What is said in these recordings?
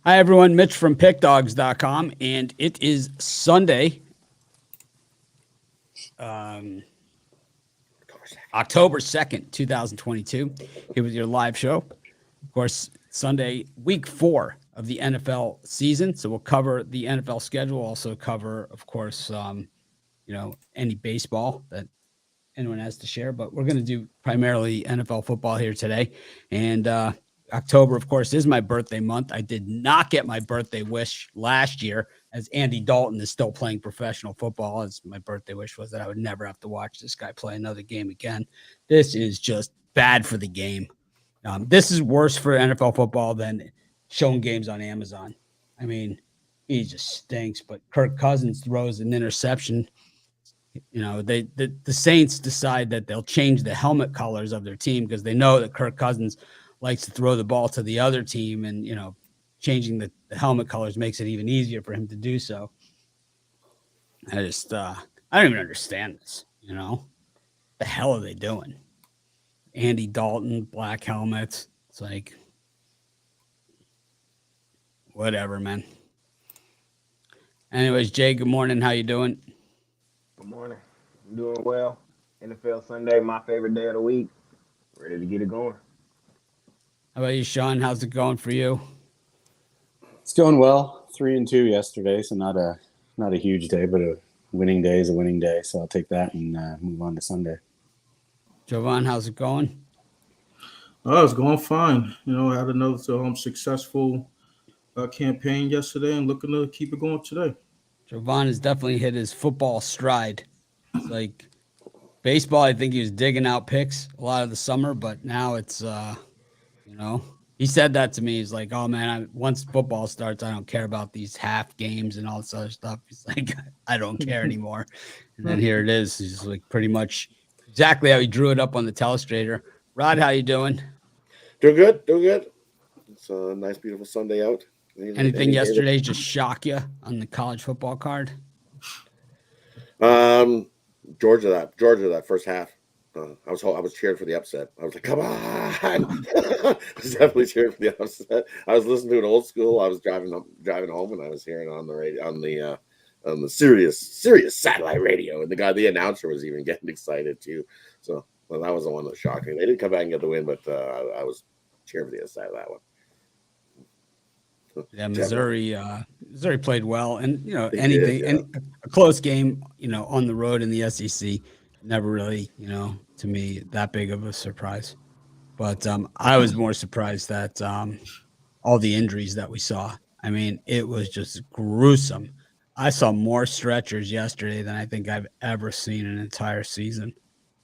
Hi, everyone. Mitch from PickDogs.com, and it is Sunday, October 2nd, 2022. Here with your live show. Of course, Sunday, week 4 of the NFL season. So we'll cover the NFL schedule, also cover, of course, any baseball that anyone has to share. But we're going to do primarily NFL football here today. And October, of course, is my birthday month. I did not get my birthday wish last year, as Andy Dalton is still playing professional football. As my birthday wish was that I would never have to watch this guy play another game again. This is just bad for the game. This is worse for NFL football than showing games on Amazon. I mean, he just stinks. But Kirk Cousins throws an interception. The Saints decide that they'll change the helmet colors of their team because they know that Kirk Cousins likes to throw the ball to the other team, and changing the helmet colors makes it even easier for him to do so. I don't even understand this. What the hell are they doing? Andy Dalton, black helmets. It's like, whatever, man. Anyways, Jay, good morning. How you doing? Good morning. I'm doing well. NFL Sunday, my favorite day of the week. Ready to get it going. How about you, Sean? How's it going for you? It's going well. 3-2 yesterday, so not a huge day, but a winning day is a winning day. So I'll take that and move on to Sunday. Jovan, how's it going? Oh, it's going fine. I had another successful campaign yesterday and looking to keep it going today. Jovan has definitely hit his football stride. It's like baseball, I think he was digging out picks a lot of the summer, but now it's, he said that to me. He's like, oh, man, once football starts, I don't care about these half games and all this other stuff. He's like, I don't care anymore. And then here it is. He's like pretty much exactly how he drew it up on the telestrator. Rod, how you doing? Doing good. It's a nice, beautiful Sunday out. Anything yesterday just shock you on the college football card? Georgia, that first half. I was cheering for the upset. I was like, come on! I was definitely cheering for the upset. I was listening to it old school. I was driving home, and I was hearing it on the radio, on the Sirius satellite radio, and the announcer was even getting excited too. So that was the one that shocked me. They didn't come back and get the win, but I was cheering for the other side of that one. Yeah, Missouri played well, and a close game, on the road in the SEC, never really, to me, that big of a surprise. But I was more surprised that all the injuries that we saw. I mean, it was just gruesome. I saw more stretchers yesterday than I think I've ever seen in an entire season.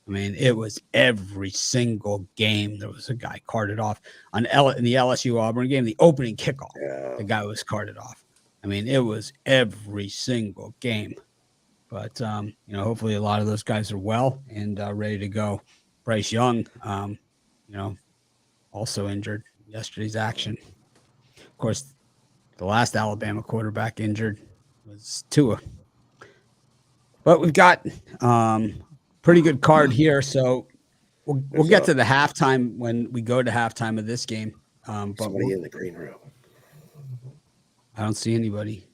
I mean, it was every single game. There was a guy carted off in the LSU Auburn game, the opening kickoff. Yeah. The guy was carted off. I mean, it was every single game. But, hopefully a lot of those guys are well and ready to go. Bryce Young, also injured in yesterday's action. Of course, the last Alabama quarterback injured was Tua. But we've got pretty good card here, so we'll get to the halftime when we go to halftime of this game. But somebody in the green room. I don't see anybody.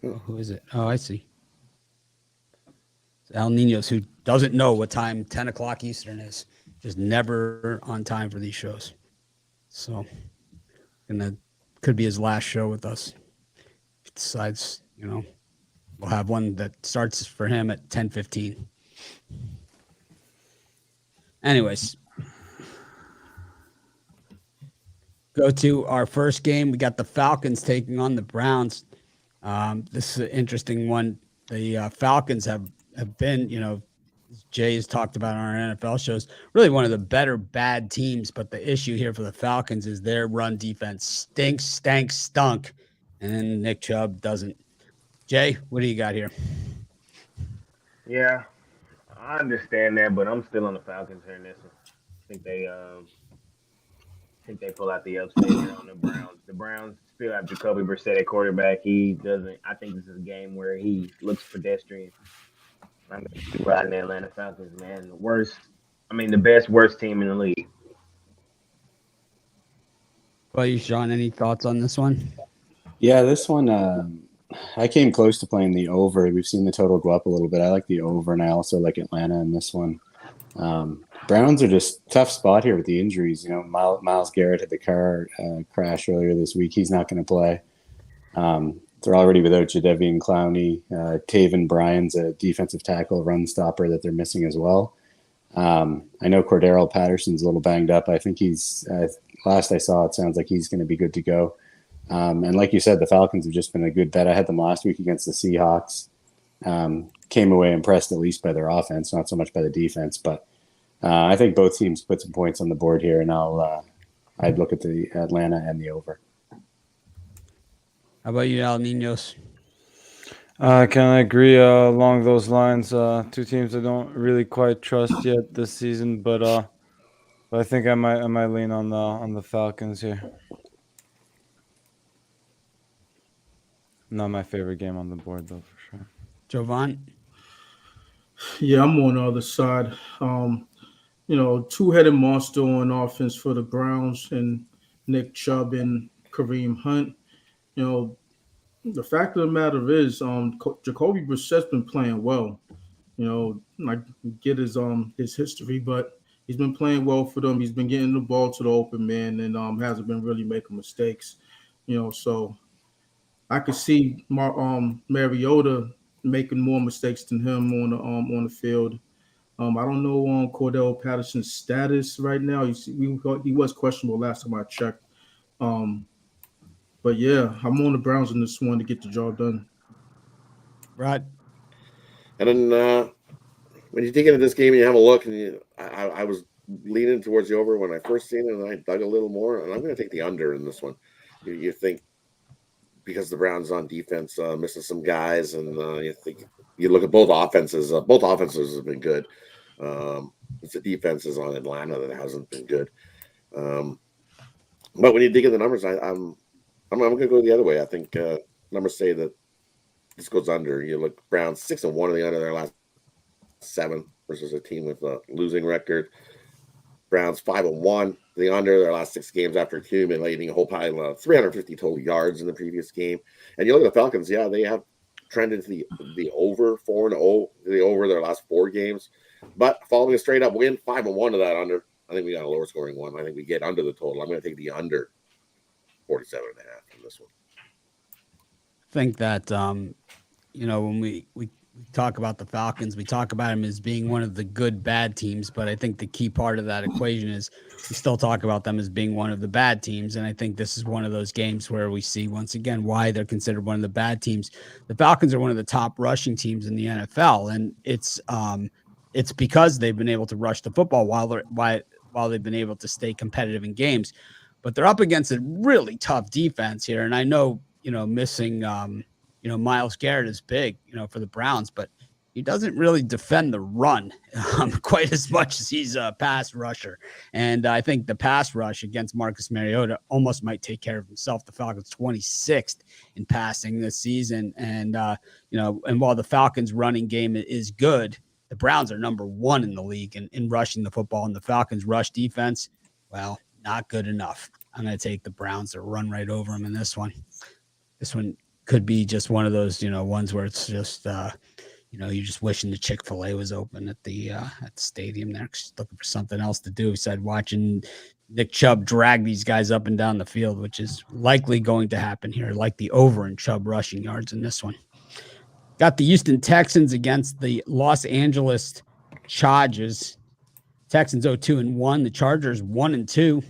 Oh, who is it? Oh, I see. It's Al Ninos, who doesn't know what time 10 o'clock Eastern is. Just never on time for these shows. So, could be his last show with us. He decides, we'll have one that starts for him at 10:15. Anyways, go to our first game. We got the Falcons taking on the Browns. This is an interesting one. The Falcons have been, as Jay has talked about on our NFL shows, really one of the better bad teams. But the issue here for the Falcons is their run defense stunk. And Nick Chubb doesn't. Jay, what do you got here? Yeah, I understand that, but I'm still on the Falcons here in this one. I think they pull out the upset on the Browns. The Browns still have Jacoby Brissett at quarterback. He doesn't. I think this is a game where he looks pedestrian. I'm going to be riding the Atlanta Falcons, man. The worst team in the league. Well, you, Sean, any thoughts on this one? Yeah, this one, I came close to playing the over. We've seen the total go up a little bit. I like the over, and I also like Atlanta in this one. Browns are just tough spot here with the injuries. You know, Miles Garrett had the car crash earlier this week. He's not going to play. They're already without Jadeveon Clowney. Taven Bryan's a defensive tackle, run stopper that they're missing as well. I know Cordero Patterson's a little banged up. I think he's last I saw, it sounds like he's going to be good to go. And like you said, the Falcons have just been a good bet. I had them last week against the Seahawks. Came away impressed at least by their offense, not so much by the defense. But I think both teams put some points on the board here, and I'd look at the Atlanta and the over. How about you, Al Ninos? I kind of agree along those lines. Two teams I don't really quite trust yet this season, but I think I might lean on the Falcons here. Not my favorite game on the board though, for sure. Jovan? Yeah, I'm on the other side. Two-headed monster on offense for the Browns and Nick Chubb and Kareem Hunt. The fact of the matter is, Jacoby Brissett's been playing well. I get his history, but he's been playing well for them. He's been getting the ball to the open man and hasn't been really making mistakes. So I could see Mariota making more mistakes than him on the field. I don't know Cordell Patterson's status right now. He was questionable last time I checked. But yeah, I'm on the Browns in this one to get the job done. Rod? And then when you dig into this game and you have a look, and I was leaning towards the over when I first seen it, and I dug a little more, and I'm going to take the under in this one. You think because the Browns on defense missing some guys, and you look at both offenses. Both offenses have been good. It's the defenses on Atlanta that hasn't been good. But when you dig in the numbers, I'm going to go the other way. I think numbers say that this goes under. You look Browns 6-1 in the under their last 7 versus a team with a losing record. Browns 5-1 the under their last 6 games after accumulating a whole pile of 350 total yards in the previous game. And you look at the Falcons, yeah, they have trended to the over 4-0, the over their last 4 games. But following a straight up win, 5-1 to that under. I think we got a lower scoring one. I think we get under the total. I'm going to take the under 47.5 in this one. I think that, when we talk about the Falcons, we talk about them as being one of the good, bad teams. But I think the key part of that equation is we still talk about them as being one of the bad teams. And I think this is one of those games where we see, once again, why they're considered one of the bad teams. The Falcons are one of the top rushing teams in the NFL. And it's because they've been able to rush the football while they've been able to stay competitive in games. But they're up against a really tough defense here. And I know, missing, Myles Garrett is big, for the Browns, but he doesn't really defend the run quite as much as he's a pass rusher. And I think the pass rush against Marcus Mariota almost might take care of himself. The Falcons 26th in passing this season. And, and while the Falcons running game is good, the Browns are number 1 in the league in rushing the football, and the Falcons rush defense, well, not good enough. I'm going to take the Browns to run right over them in this one. This one could be just one of those, ones where it's just, you're just wishing the Chick-fil-A was open at the stadium there, just looking for something else to do. Said watching Nick Chubb drag these guys up and down the field, which is likely going to happen here, like the over in Chubb rushing yards in this one. Got the Houston Texans against the Los Angeles Chargers. Texans 0-2-1. The Chargers 1-2.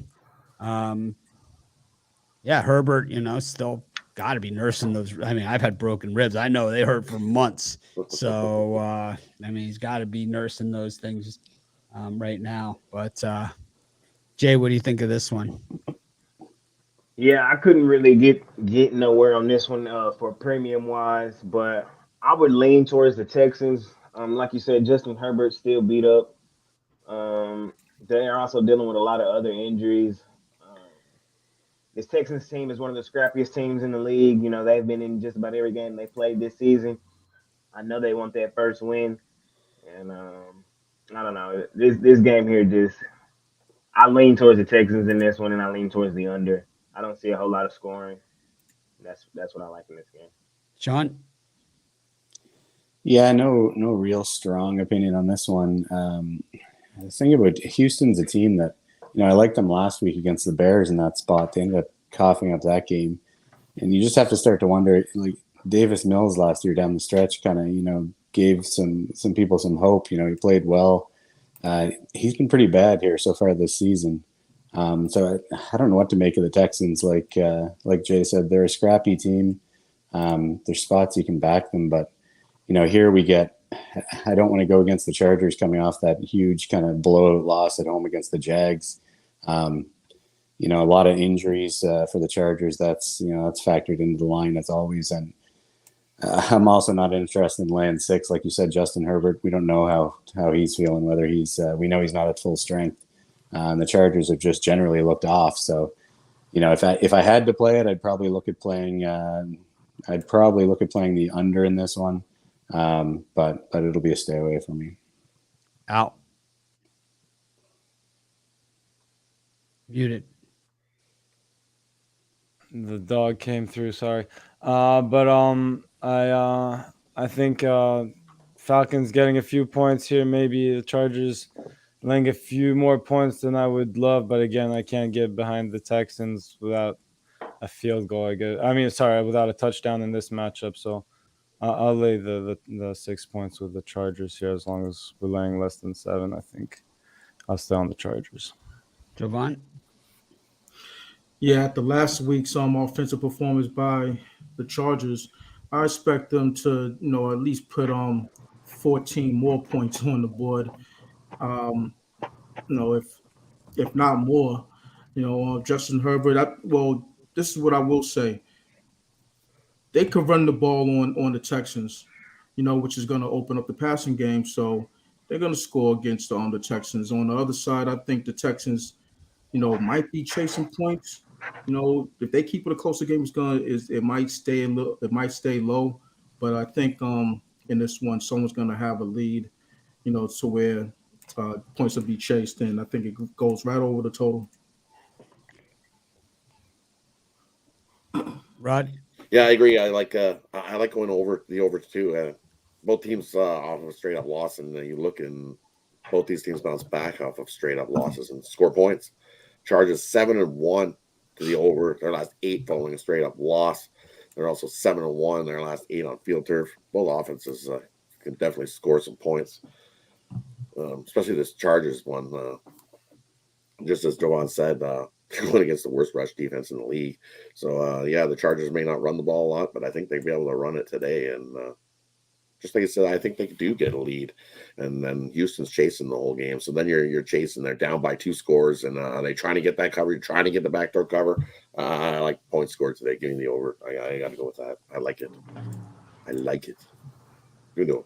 Herbert, still got to be nursing those. I mean, I've had broken ribs. I know they hurt for months. So, he's got to be nursing those things right now. But, Jay, what do you think of this one? Yeah, I couldn't really get nowhere on this one for premium wise, but I would lean towards the Texans. Like you said, Justin Herbert still beat up. They're also dealing with a lot of other injuries. This Texans team is one of the scrappiest teams in the league. They've been in just about every game they played this season. I know they want that first win. And I don't know. This game here I lean towards the Texans in this one, and I lean towards the under. I don't see a whole lot of scoring. That's what I like in this game. Sean? Yeah, no real strong opinion on this one. The thing about Houston's a team that, I liked them last week against the Bears in that spot. They ended up coughing up that game. And you just have to start to wonder, like Davis Mills last year down the stretch kind of, gave some people some hope. He played well. He's been pretty bad here so far this season. So I don't know what to make of the Texans. Like Jay said, they're a scrappy team. There's spots you can back them, but here we get. I don't want to go against the Chargers coming off that huge kind of blowout loss at home against the Jags. A lot of injuries for the Chargers. That's factored into the line as always. And I'm also not interested in laying 6, like you said, Justin Herbert. We don't know how he's feeling. Whether we know he's not at full strength. And the Chargers have just generally looked off. So, if I had to play it, I'd probably look at playing. I'd probably look at playing the under in this one. But it'll be a stay away for me. Out. Muted. The dog came through. Sorry, but I think Falcons getting a few points here. Maybe the Chargers laying a few more points than I would love. But again, I can't get behind the Texans without a field goal. Without a touchdown in this matchup. So I'll lay the 6 points with the Chargers here as long as we're laying less than 7. I think I'll stay on the Chargers. Jovan? Yeah, after last week's offensive performance by the Chargers, I expect them to, at least put 14 more points on the board. If not more, Justin Herbert. This is what I will say. They could run the ball on the Texans, which is going to open up the passing game. So they're going to score against the Texans. On the other side, I think the Texans, might be chasing points. If they keep it a closer game, it might stay low. But I think in this one, someone's going to have a lead, to where points will be chased, and I think it goes right over the total. Rod? Yeah, I agree. I like going over too. Both teams off of a straight up loss, and you look and both these teams bounce back off of straight up losses and score points. Chargers 7-1 to the over their last 8 following a straight up loss. They're also 7-1 their last 8 on field turf. Both offenses can definitely score some points, especially this Chargers one. Just as Jovan said, they're going against the worst rush defense in the league. So, the Chargers may not run the ball a lot, but I think they'll be able to run it today. And just like I said, I think they do get a lead. And then Houston's chasing the whole game. So then you're chasing. They're down by 2 scores, and are they trying to get that cover? Trying to get the backdoor cover? I like points scored today, giving the over. I got to go with that. I like it. You know.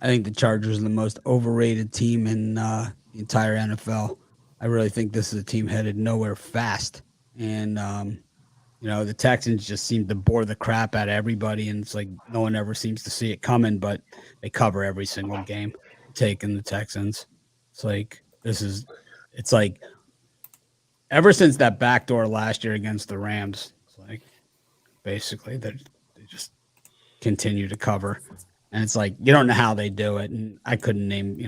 I think the Chargers are the most overrated team in the entire NFL. I really think this is a team headed nowhere fast. And, the Texans just seem to bore the crap out of everybody, and it's like no one ever seems to see it coming, but they cover every single game, taking the Texans. It's like ever since that backdoor last year against the Rams, it's like basically they just continue to cover. And it's like you don't know how they do it. And I couldn't name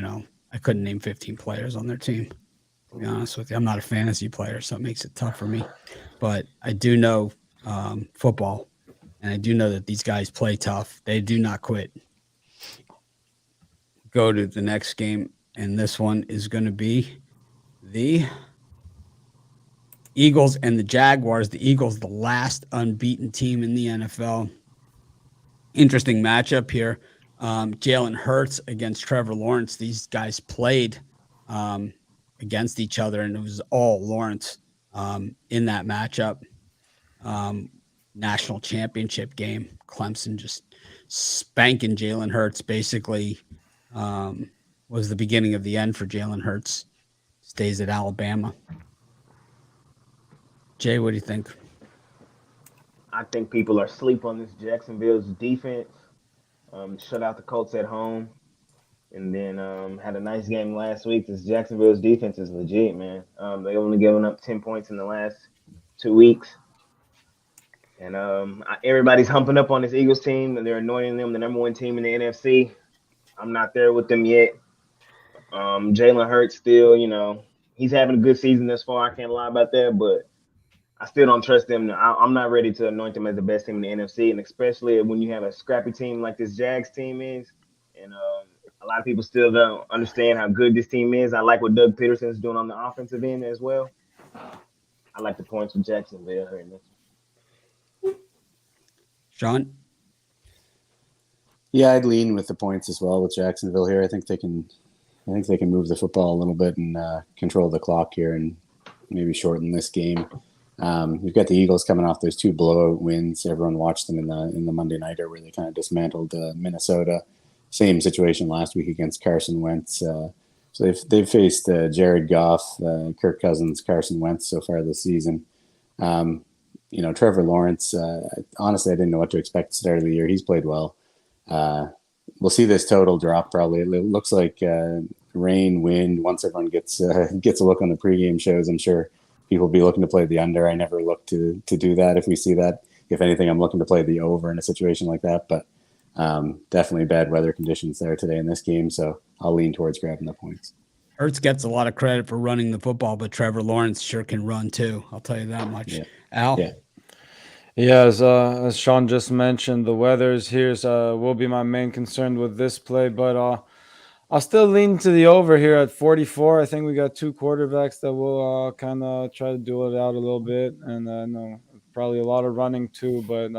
15 players on their team. To be honest with you, I'm not a fantasy player, so it makes it tough for me. But I do know football, and I do know that these guys play tough. They do not quit. Go to the next game, and this one is going to be the Eagles and the Jaguars. The Eagles, the last unbeaten team in the NFL. Interesting matchup here. Jalen Hurts against Trevor Lawrence. These guys played against each other, and it was all Lawrence in that matchup. National championship game. Clemson just spanking Jalen Hurts. Basically was the beginning of the end for Jalen Hurts. Stays at Alabama. Jay, what do you think? I think people are asleep on this Jacksonville's defense. Shut out the Colts at home, and then had a nice game last week. This Jacksonville's defense is legit, man. They only given up 10 points in the last 2 weeks. And everybody's humping up on this Eagles team, and they're anointing them the number one team in the NFC. I'm not there with them yet. Jalen Hurts still, he's having a good season thus far. I can't lie about that, but I still don't trust them. I'm not ready to anoint them as the best team in the NFC, and especially when you have a scrappy team like this Jags team is. And a lot of people still don't understand how good this team is. I like what Doug Peterson's doing on the offensive end as well. I like the points from Jacksonville here in this. Sean? Yeah, I'd lean with the points as well with Jacksonville here. I think they can move the football a little bit and control the clock here and maybe shorten this game. You've got the Eagles coming off those 2 blowout wins. Everyone watched them in the Monday Nighter where they kind of dismantled Minnesota. Same situation last week against Carson Wentz. So they've faced Jared Goff, Kirk Cousins, Carson Wentz so far this season. Trevor Lawrence. Honestly, I didn't know what to expect at the start of the year. He's played well. We'll see this total drop probably. It looks like rain, wind. Once everyone gets a look on the pregame shows, I'm sure people will be looking to play the under. I never look to do that if we see that. If anything, I'm looking to play the over in a situation like that. But definitely bad weather conditions there today in this game, so I'll lean towards grabbing the points. Hurts gets a lot of credit for running the football, but Trevor Lawrence sure can run too. I'll tell you that much. Yeah. Al? Yeah. Yeah, as Sean just mentioned, the weather's here will be my main concern with this play, but I'll still lean to the over here at 44. I think we got 2 quarterbacks that will kind of try to duel it out a little bit, and no, probably a lot of running too, but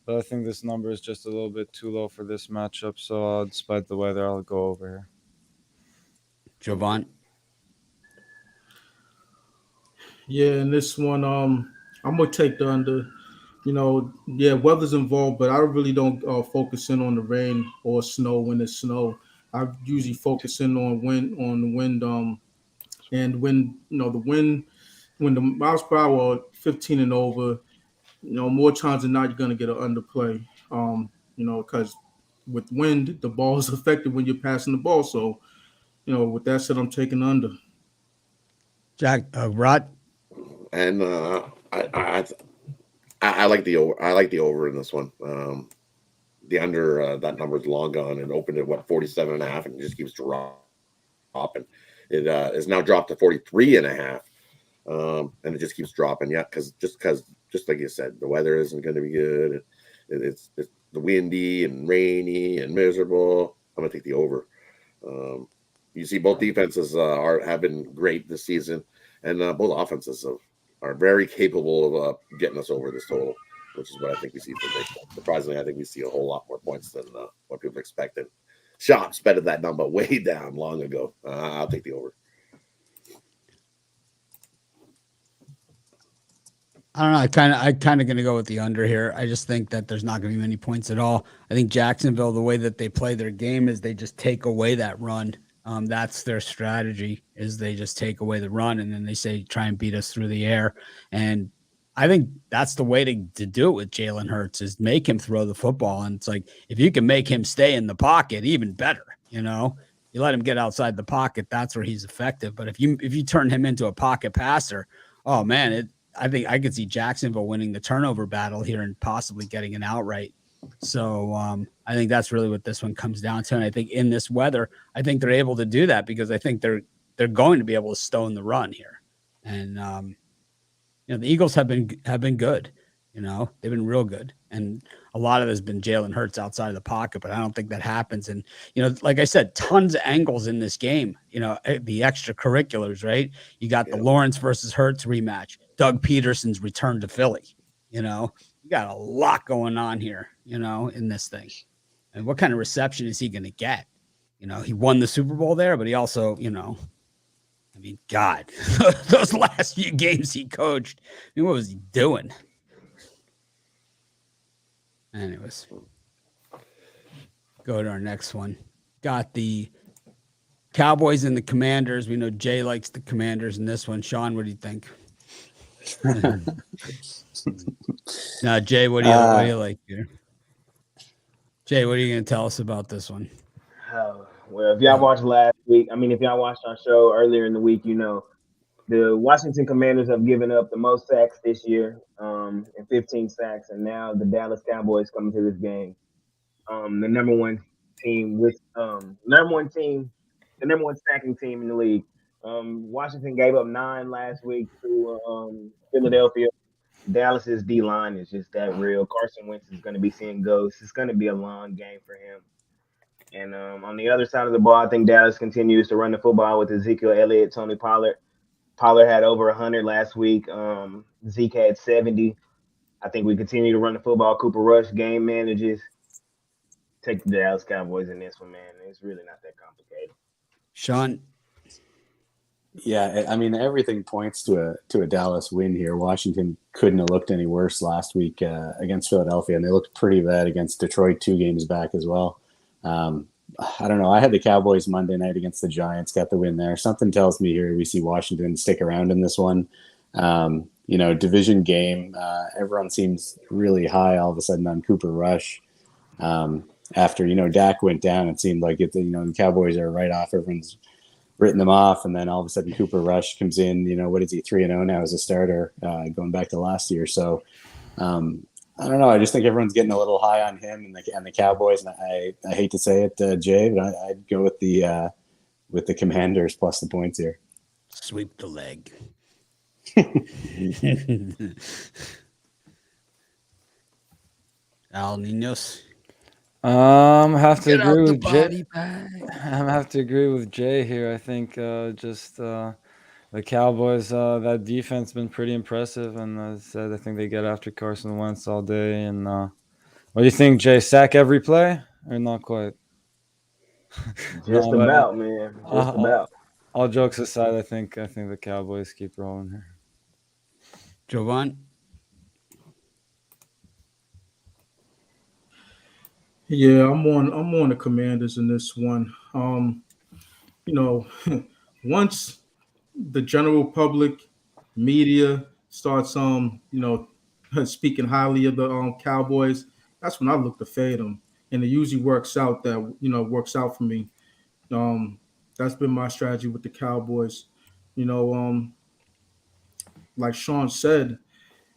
I think this number is just a little bit too low for this matchup. So despite the weather, I'll go over here. Jovan? Yeah, in this one, I'm gonna take the under. Weather's involved, but I really don't focus in on the rain or snow when it's snow. I usually focus in on the wind, and when the wind, when the miles per hour are 15 and over, more times than not you're gonna get an underplay. Because with wind, the ball is affected when you're passing the ball. So, with that said, I'm taking under. Rod? And I like the over. I like the over in this one. The under that number is long gone and opened at 47.5, and it just keeps dropping. It is now dropped to 43.5, and it just keeps dropping. Yeah, because just like you said, the weather isn't going to be good. It's the windy and rainy and miserable. I'm gonna take the over. You see, both defenses have been great this season, and both offenses are very capable of getting us over this total, which is what I think we see for baseball. Surprisingly, I think we see a whole lot more points than what people expected. Shops betted that number way down long ago. I'll take the over. I don't know. I kind of going to go with the under here. I just think that there's not going to be many points at all. I think Jacksonville, the way that they play their game is they just take away that run. That's their strategy, is they just take away the run, and then they say, try and beat us through the air. And I think that's the way to do it with Jalen Hurts, is make him throw the football. And it's like, if you can make him stay in the pocket, even better. You let him get outside the pocket, that's where he's effective. But if you turn him into a pocket passer, oh man, I think I could see Jacksonville winning the turnover battle here and possibly getting an outright. So I think that's really what this one comes down to. And I think in this weather, I think they're able to do that because I think they're going to be able to stone the run here. And the Eagles have been good. They've been real good. And a lot of it has been Jalen Hurts outside of the pocket, but I don't think that happens. And, like I said, tons of angles in this game, the extracurriculars, right? You got the Lawrence versus Hurts rematch, Doug Peterson's return to Philly. You got a lot going on here, in this thing. And what kind of reception is he going to get? He won the Super Bowl there, but he also, God, those last few games he coached, what was he doing? Anyways, go to our next one. Got the Cowboys and the Commanders. We know Jay likes the Commanders in this one. Sean, what do you think? Now, Jay, what do you like here? Jay, what are you going to tell us about this one? Well, if y'all watched last week, if y'all watched our show earlier in the week, The Washington Commanders have given up the most sacks this year, and 15 sacks, and now the Dallas Cowboys come to this game. The number one team with the number one sacking team in the league. Washington gave up 9 last week to Philadelphia. Dallas's D line is just that real. Carson Wentz is going to be seeing ghosts. It's going to be a long game for him. And on the other side of the ball, I think Dallas continues to run the football with Ezekiel Elliott, Tony Pollard. Pollard had over 100 last week. Zeke had 70. I think we continue to run the football. Cooper Rush game manages. Take the Dallas Cowboys in this one, man. It's really not that complicated. Sean, Yeah, I mean everything points to a Dallas win here. Washington couldn't have looked any worse last week against Philadelphia, and they looked pretty bad against Detroit 2 games back as well. I don't know. I had the Cowboys Monday night against the Giants, got the win there. Something tells me here we see Washington stick around in this one. Division game. Everyone seems really high all of a sudden on Cooper Rush. After Dak went down, it seemed like the Cowboys are right off. Everyone's written them off, and then all of a sudden Cooper Rush comes in. What is he, 3-0 now as a starter, going back to last year. So I don't know. I just think everyone's getting a little high on him and the Cowboys, and I hate to say it, Jay, but I'd go with the Commanders plus the points here. sweep the leg. Al Ninos. Have to Get out agree the with Jay. body bag. I have to agree with Jay here. I think the Cowboys, that defense been pretty impressive, and as I said, I think they get after Carson Wentz all day. And what do you think, Jay? Sack every play or not quite? Just No, but, about, man. Just about. All jokes aside, I think the Cowboys keep rolling here. Jovan. Yeah, I'm on the Commanders in this one. Once the general public media starts speaking highly of the Cowboys, that's when I look to fade them, and it usually works out for me. That's been my strategy with the Cowboys. Like Sean said,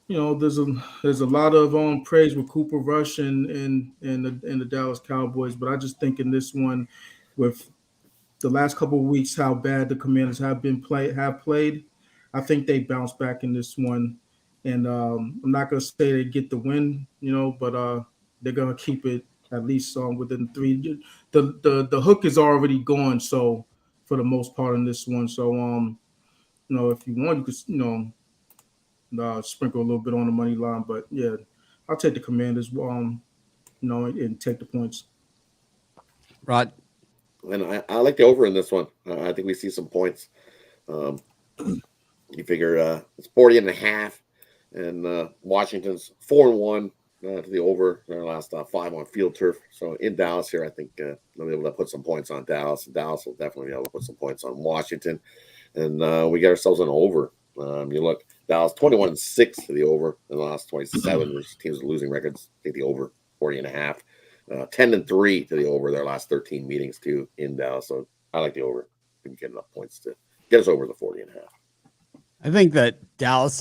there's a lot of praise with Cooper Rush and the Dallas Cowboys, but I just think in this one, with the last couple of weeks, how bad the Commanders have played, I think they bounce back in this one, and I'm not gonna say they get the win, but they're gonna keep it at least within 3. The hook is already gone, so for the most part in this one, so if you want, you could sprinkle a little bit on the money line, but yeah, I'll take the Commanders, and take the points. Rod. And I like the over in this one. I think we see some points. You figure it's 40.5, and Washington's 4-1 to the over their last 5 on field turf. So in Dallas here, I think they'll be able to put some points on Dallas. Dallas will definitely be able to put some points on Washington, and we get ourselves an over. You look, Dallas 21-6 to the over in the last 27. There's teams with losing records. I think the over 40.5. 10-3 to the over their last 13 meetings too in Dallas. So I like the over. We can get enough points to get us over the 40.5. I think that Dallas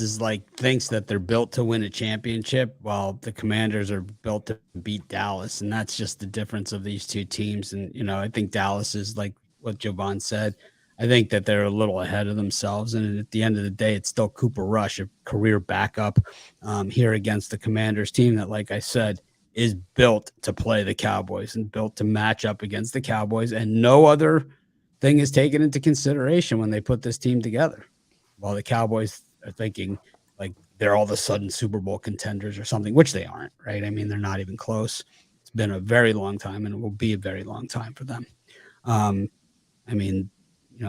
thinks that they're built to win a championship, while the Commanders are built to beat Dallas, and that's just the difference of these two teams. And I think Dallas is like what Jovan said. I think that they're a little ahead of themselves, and at the end of the day, it's still Cooper Rush, a career backup here against the Commanders team that, like I said, is built to play the Cowboys and built to match up against the Cowboys, and no other thing is taken into consideration when they put this team together. While the Cowboys are thinking like they're all of a sudden Super Bowl contenders or something, which they aren't, right? I mean, they're not even close. It's been a very long time, and it will be a very long time for them.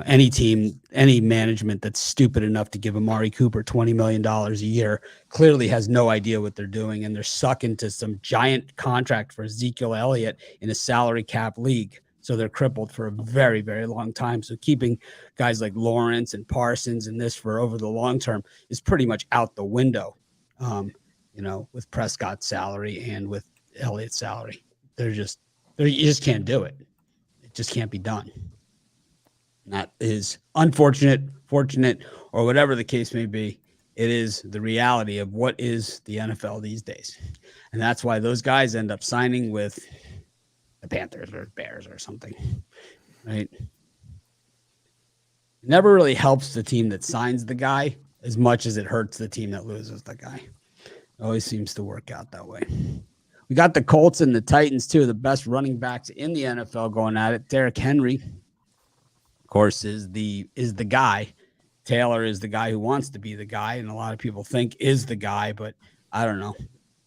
Any team, any management that's stupid enough to give Amari Cooper $20 million a year clearly has no idea what they're doing, and they're sucking to some giant contract for Ezekiel Elliott in a salary cap league. So they're crippled for a very, very long time. So keeping guys like Lawrence and Parsons and this for over the long term is pretty much out the window, with Prescott's salary and with Elliott's salary. You just can't do it. It just can't be done. And that is unfortunate fortunate or whatever the case may be. It is the reality of what is the NFL these days. And that's why those guys end up signing with the Panthers or Bears or something, right? It never really helps the team that signs the guy as much as it hurts the team that loses the guy. It always seems to work out that way. We got the Colts and the Titans, two of the best running backs in the NFL going at it. Derrick Henry, of course, is the guy. Taylor is the guy who wants to be the guy, and a lot of people think is the guy, but I don't know.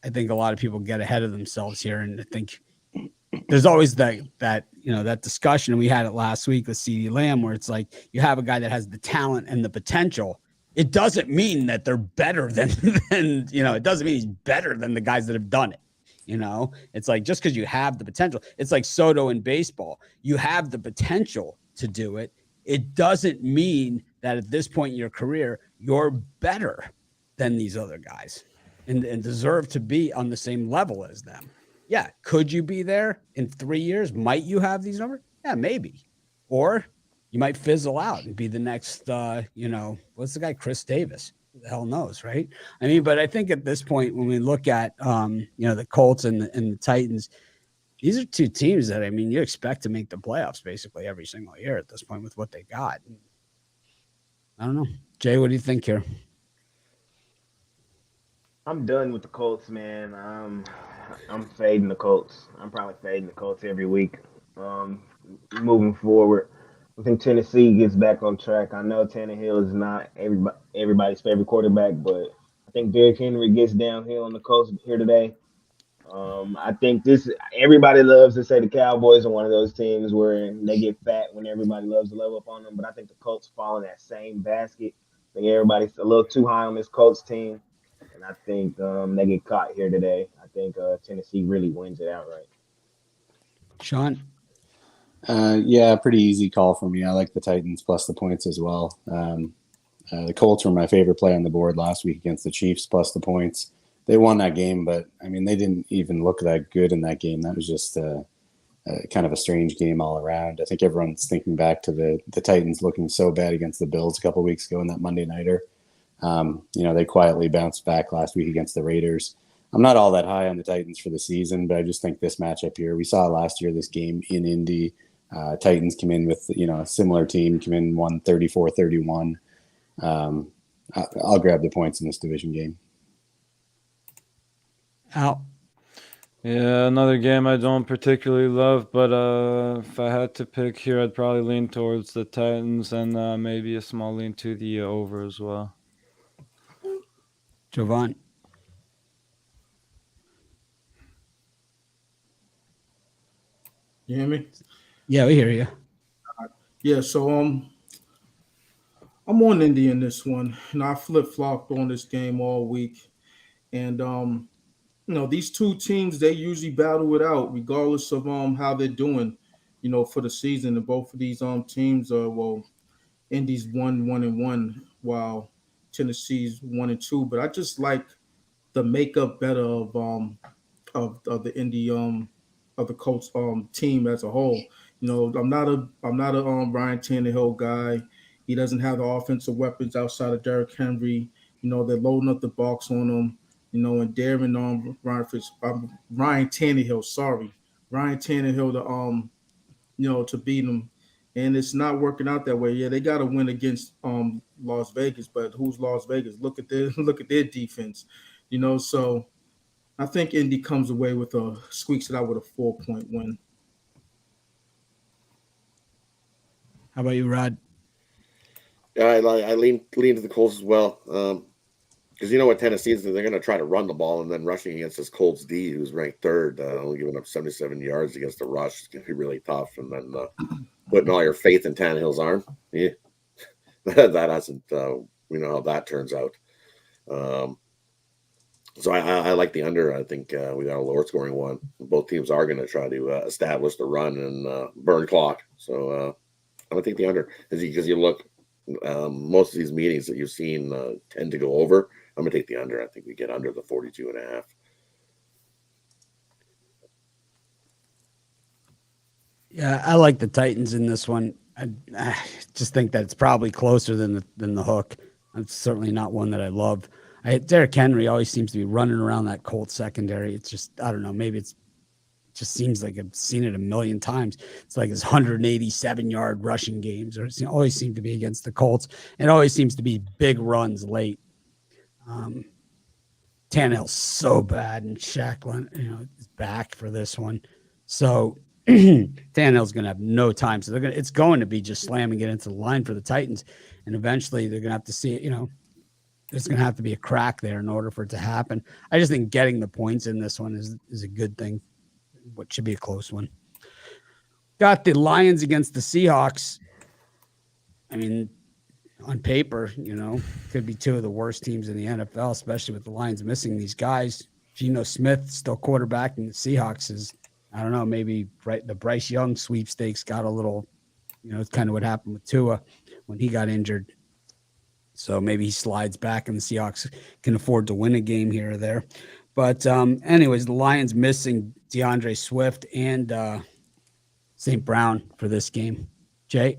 I think a lot of people get ahead of themselves here, and I think there's always that discussion, and we had it last week with CeeDee Lamb, where it's like you have a guy that has the talent and the potential. It doesn't mean that they're better than it doesn't mean he's better than the guys that have done it. It's like just because you have the potential, it's like Soto in baseball. You have the potential to do it. It doesn't mean that at this point in your career, you're better than these other guys and deserve to be on the same level as them. Yeah. Could you be there in 3 years? Might you have these numbers? Yeah, maybe. Or you might fizzle out and be the next, what's the guy? Chris Davis. Who the hell knows, right? I mean, but I think at this point, when we look at, the Colts and the Titans, these are two teams that, I mean, you expect to make the playoffs basically every single year at this point with what they got. I don't know. Jay, what do you think here? I'm done with the Colts, man. I'm fading the Colts. I'm probably fading the Colts every week. Moving forward, I think Tennessee gets back on track. I know Tannehill is not everybody's favorite quarterback, but I think Derrick Henry gets downhill on the Colts here today. I think everybody loves to say the Cowboys are one of those teams where they get fat when everybody loves to level up on them, but I think the Colts fall in that same basket. I think everybody's a little too high on this Colts team, and I think they get caught here today. I think Tennessee really wins it outright. Sean? Yeah, pretty easy call for me. I like the Titans plus the points as well. The Colts were my favorite play on the board last week against the Chiefs plus the points. They won that game, but I mean, they didn't even look that good in that game. That was just kind of a strange game all around. I think everyone's thinking back to the Titans looking so bad against the Bills a couple of weeks ago in that Monday nighter. They quietly bounced back last week against the Raiders. I'm not all that high on the Titans for the season, but I just think this matchup here, we saw last year, this game in Indy, Titans come in with, a similar team, come in 134-31. I'll grab the points in this division game. Al? Yeah, another game I don't particularly love, but if I had to pick here, I'd probably lean towards the Titans and maybe a small lean to the over as well. Jovan? You hear me? Yeah, we hear you. Yeah, so I'm on Indy in this one. I flip-flopped on this game all week. And these two teams, they usually battle it out regardless of how they're doing, for the season. And both of these teams are, Indy's 1-1-1 while Tennessee's 1-2. But I just like the makeup better of the Indy of the Colts team as a whole. I'm not a Ryan Tannehill guy. He doesn't have the offensive weapons outside of Derrick Henry. They're loading up the box on him. And daring Ryan Tannehill. Sorry, Ryan Tannehill to beat him, and it's not working out that way. Yeah, they got to win against Las Vegas, but who's Las Vegas? Look at their defense. So I think Indy comes away with squeaks it out with a 4-point win. How about you, Rod? Yeah, I lean to the Colts as well. Because what Tennessee is, they're going to try to run the ball, and then rushing against this Colts D, who's ranked third, only giving up 77 yards against the rush. It's going to be really tough. And then putting all your faith in Tannehill's arm, yeah, that hasn't. We know how that turns out. So I like the under. I think we got a lower scoring one. Both teams are going to try to establish the run and burn clock. So I'm going to take the under because you look. Most of these meetings that you've seen tend to go over. I'm going to take the under. I think we get under the 42.5. Yeah, I like the Titans in this one. I just think that it's probably closer than the hook. It's certainly not one that I love. Derrick Henry always seems to be running around that Colts secondary. It's just, I don't know, maybe it just seems like I've seen it a million times. It's like his 187-yard rushing games, or it always seem to be against the Colts. It always seems to be big runs late. Tannehill's so bad, and Shaq, is back for this one. So Tannehill's going to have no time. So it's going to be just slamming it into the line for the Titans. And eventually they're going to have to see it, there's going to have to be a crack there in order for it to happen. I just think getting the points in this one is a good thing. What should be a close one. Got the Lions against the Seahawks. I mean, on paper, could be two of the worst teams in the NFL, especially with the Lions missing these guys. Geno Smith still quarterbacking the Seahawks is, I don't know, maybe the Bryce Young sweepstakes got a little, it's kind of what happened with Tua when he got injured. So maybe he slides back and the Seahawks can afford to win a game here or there. But anyways, the Lions missing DeAndre Swift and St. Brown for this game. Jay?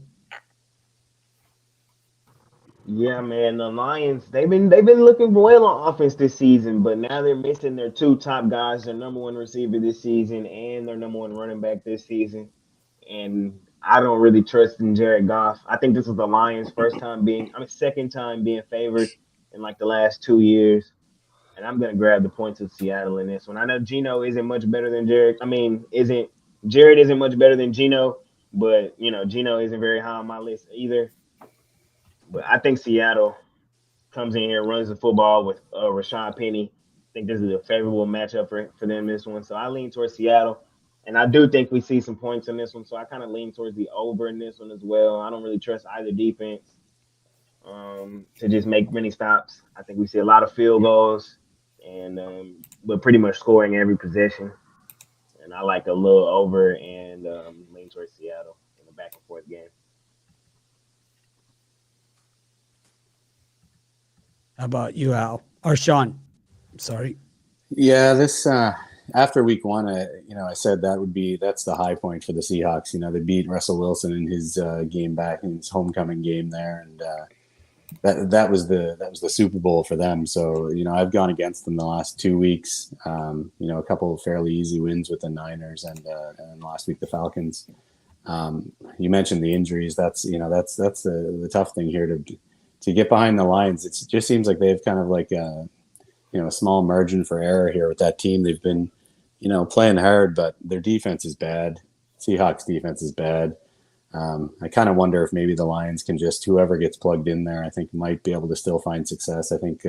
Yeah, man, the Lions, they've been looking well on offense this season, but now they're missing their two top guys, their number one receiver this season and their number one running back this season. And I don't really trust in Jared Goff. I think this is the Lions' second time being favored in like the last 2 years. And I'm going to grab the points of Seattle in this one. I know Geno isn't much better than Jared. Jared isn't much better than Geno, but, Geno isn't very high on my list either. But I think Seattle comes in here, runs the football with Rashad Penny. I think this is a favorable matchup for them this one. So I lean towards Seattle. And I do think we see some points in this one. So I kind of lean towards the over in this one as well. I don't really trust either defense to just make many stops. I think we see a lot of field goals, and but pretty much scoring every possession. And I like a little over and lean towards Seattle in the back and forth game. How about you, Al? Or Sean? I'm sorry. Yeah, this after week one, I said that's the high point for the Seahawks. They beat Russell Wilson in his game back in his homecoming game there, and that was the Super Bowl for them. So I've gone against them the last 2 weeks. A couple of fairly easy wins with the Niners and last week the Falcons. You mentioned the injuries. That's the tough thing here to get behind the Lions. It just seems like they have kind of like a small margin for error here with that team. They've been, playing hard, but their defense is bad. Seahawks defense is bad. I kind of wonder if maybe the Lions can just, whoever gets plugged in there, I think might be able to still find success. I think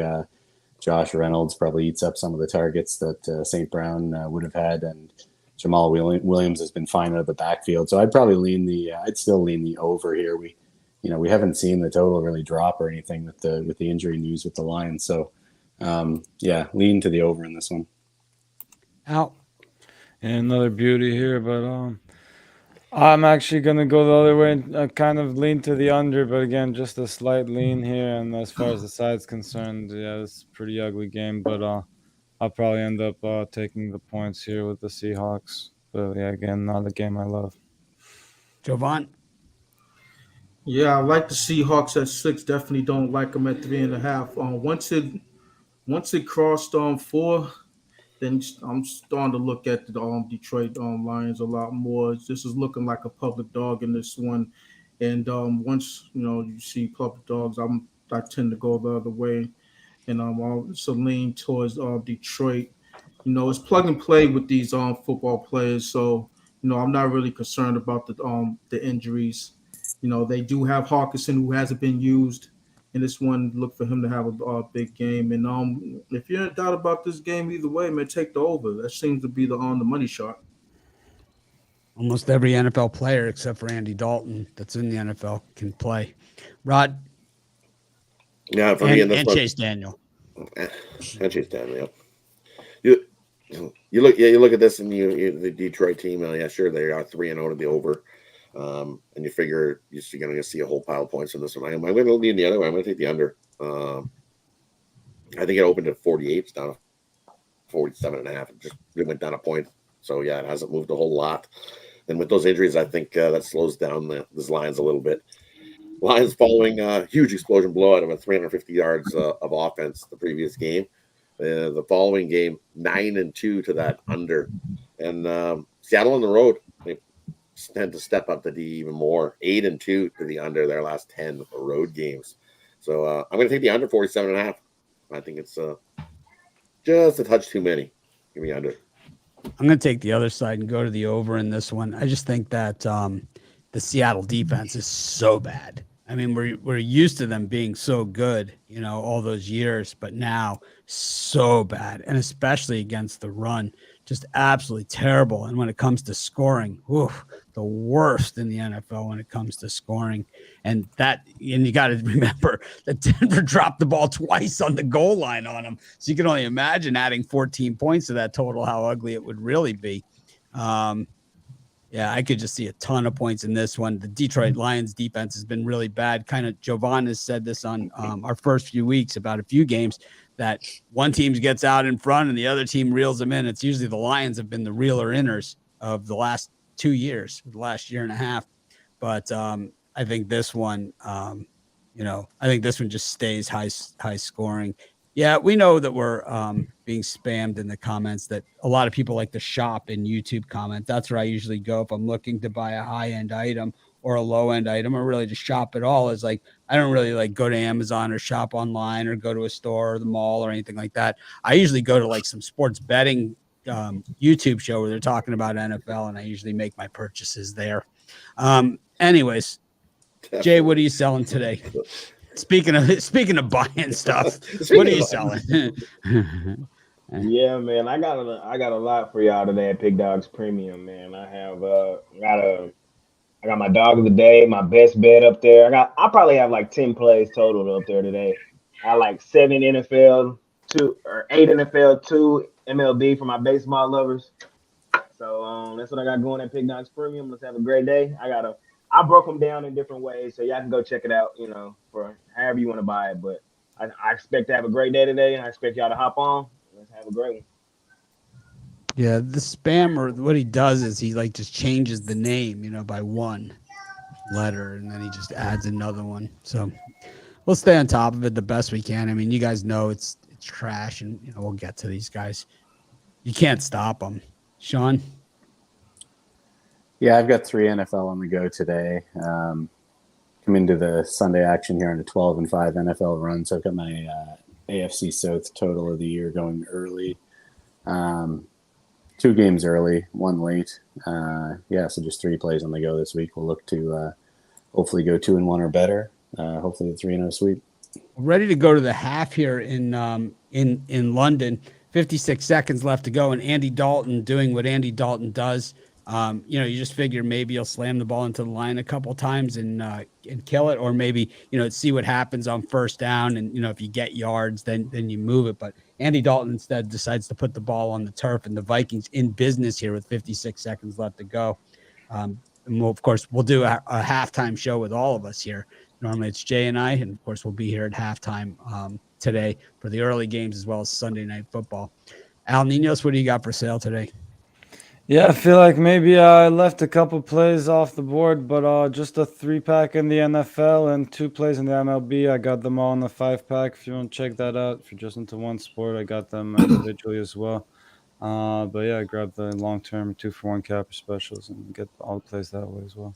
Josh Reynolds probably eats up some of the targets that St. Brown would have had, and Jamal Williams has been fine out of the backfield. So I'd probably I'd still lean the over here. We haven't seen the total really drop or anything with the injury news with the Lions. So lean to the over in this one. Al? And another beauty here, but I'm actually going to go the other way and kind of lean to the under, but again, just a slight lean here. And as far as the side's concerned, it's a pretty ugly game, but I'll probably end up taking the points here with the Seahawks. But again, not a game I love. Jovan? Yeah, I like the Seahawks at 6. Definitely don't like them at 3.5. Once it crossed 4, then I'm starting to look at the Detroit Lions a lot more. This is looking like a public dog in this one, and once you see public dogs, I tend to go the other way, and I'm also lean towards Detroit. It's plug and play with these football players, so I'm not really concerned about the injuries. They do have Hawkinson, who hasn't been used in this one. Look for him to have a big game. And if you're in doubt about this game either way, man, take the over. That seems to be the money shot. Almost every NFL player except for Andy Dalton that's in the NFL can play. Rod? Yeah, for me in this and one, Chase Daniel. And Chase Daniel. You look at this and the Detroit team. Sure, they are 3-0 to the over. And you figure you're going to see a whole pile of points in this one. I'm going to lean the other way. I'm going to take the under. I think it opened at 48. It's down to 47.5. It went down a point. So, it hasn't moved a whole lot. And with those injuries, I think that slows down this Lions a little bit. Lions following a huge explosion blowout of a 350 yards of offense the previous game. The following game, 9-2 to that under. And Seattle on the road, they tend to step up the D even more. 8-2 to the under their last 10 road games. So I'm going to take the under 47.5. I think it's just a touch too many. Give me under. I'm going to take the other side and go to the over in this one. I just think that the Seattle defense is so bad. I mean, we're used to them being so good, all those years, but now so bad, and especially against the run, just absolutely terrible. And when it comes to scoring, the worst in the NFL when it comes to scoring. And you got to remember that Denver dropped the ball twice on the goal line on them. So you can only imagine adding 14 points to that total, how ugly it would really be. Yeah, I could just see a ton of points in this one. The Detroit Lions defense has been really bad. Kind of Jovan has said this on our first few weeks about a few games, that one team gets out in front and the other team reels them in. It's usually the Lions have been the reeler inners of the last 2 years, the last year and a half. But I think this one, I think this one just stays high scoring. Yeah, we know that we're being spammed in the comments, that a lot of people like to shop in YouTube comments. That's where I usually go if I'm looking to buy a high-end item or a low-end item, or really to shop at all. Is like, I don't really like go to Amazon or shop online or go to a store or the mall or anything like that. I usually go to like some sports betting YouTube show where they're talking about NFL, and I usually make my purchases there. Anyways, Jay, what are you selling today? Speaking of buying stuff, what are you selling? Yeah, man, I got a lot for y'all today at Pig Dogs Premium, man. I have I got my dog of the day, my best bet up there. I probably have like 10 plays total up there today. I like 7 NFL, 8 NFL, 2 MLB for my baseball lovers. So that's what I got going at Pig Dogs Premium. Let's have a great day. I broke them down in different ways, so y'all can go check it out, for however you want to buy it. But I expect to have a great day today, and I expect y'all to hop on. Let's have a great one. Yeah, the spammer, what he does is he like just changes the name, by one letter, and then he just adds another one. So we'll stay on top of it the best we can. I mean, you guys know it's trash, and we'll get to these guys. You can't stop them. Sean? Yeah, I've got 3 NFL on the go today. Come into the Sunday action here on a 12-5 NFL run. So I've got my AFC South total of the year going early. 2 games early, 1 late. So just 3 plays on the go this week. We'll look to hopefully go 2-1 or better. Hopefully the 3-0 sweep. Ready to go to the half here in London. 56 seconds left to go, and Andy Dalton doing what Andy Dalton does. You just figure maybe he'll slam the ball into the line a couple times and kill it, or maybe see what happens on first down, and if you get yards, then you move it. But Andy Dalton instead decides to put the ball on the turf, and the Vikings in business here with 56 seconds left to go. And we'll do a halftime show with all of us here. Normally it's Jay and I, and of course we'll be here at halftime today for the early games as well as Sunday Night Football. Al Ninos, what do you got for sale today? Yeah, I feel like maybe I left a couple plays off the board, but just a 3-pack in the NFL and 2 plays in the MLB. I got them all in the 5-pack. If you want to check that out, if you're just into one sport, I got them individually as well. But yeah, I grabbed the long-term 2-for-1 capper specials and get all the plays that way as well.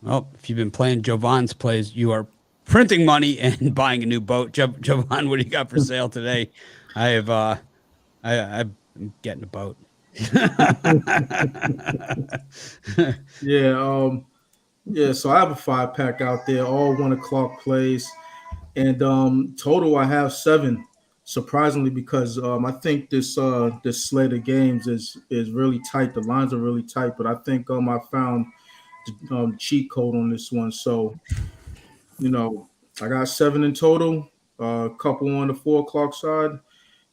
Well, if you've been playing Jovan's plays, you are printing money and buying a new boat. Jovan, what do you got for sale today? I'm getting a boat. So I have a 5-pack out there, all 1 o'clock plays, and total I have 7. Surprisingly, because I think this slate of games is really tight. The lines are really tight, but I think I found the cheat code on this one. So I got 7 in total, a couple on the 4 o'clock side,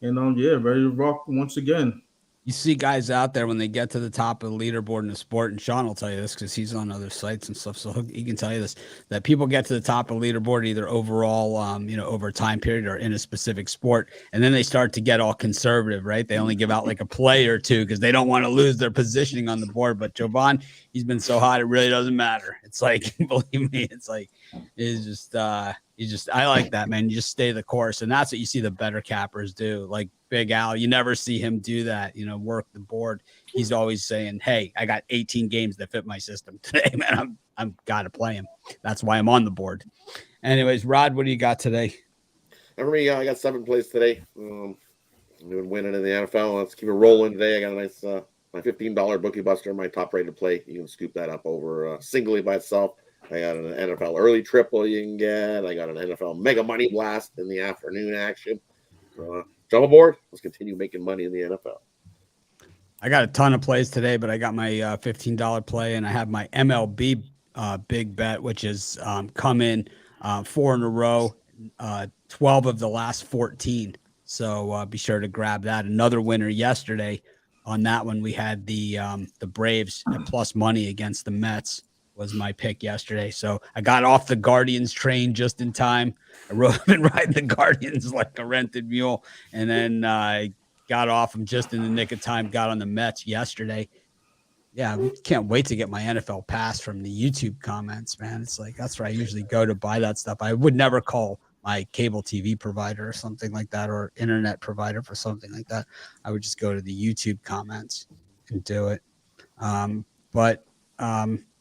and ready to rock once again. you see guys out there when they get to the top of the leaderboard in the sport, and Sean will tell you this because he's on other sites and stuff, so he can tell you this, that people get to the top of the leaderboard either overall, over a time period or in a specific sport, and then they start to get all conservative, right? They only give out like a play or two because they don't want to lose their positioning on the board. But Jovan, he's been so hot, it really doesn't matter. It's like, believe me, it's like, it's just, I like that, man. You just stay the course, and that's what you see the better cappers do. Like Big Al, you never see him do that, work the board. He's always saying, hey, I got 18 games that fit my system today, man. I'm got to play him. That's why I'm on the board. Anyways, Rod, what do you got today? For me, I got 7 plays today. I'm doing winning in the NFL. Let's keep it rolling today. I got a nice my $15 bookie buster, my top rated play. You can scoop that up over singly by itself. I got an NFL early triple you can get. I got an NFL mega money blast in the afternoon action. Jump aboard. Let's continue making money in the NFL. I got a ton of plays today, but I got my $15 play, and I have my MLB big bet, which is come in 4 in a row, 12 of the last 14. So be sure to grab that. Another winner yesterday on that one. We had the Braves at plus money against the Mets. Was my pick yesterday. So I got off the Guardians train just in time. I've been riding the Guardians like a rented mule. And then I got off them just in the nick of time, got on the Mets yesterday. Yeah, I can't wait to get my NFL pass from the YouTube comments, man. It's like, that's where I usually go to buy that stuff. I would never call my cable TV provider or something like that, or internet provider for something like that. I would just go to the YouTube comments and do it.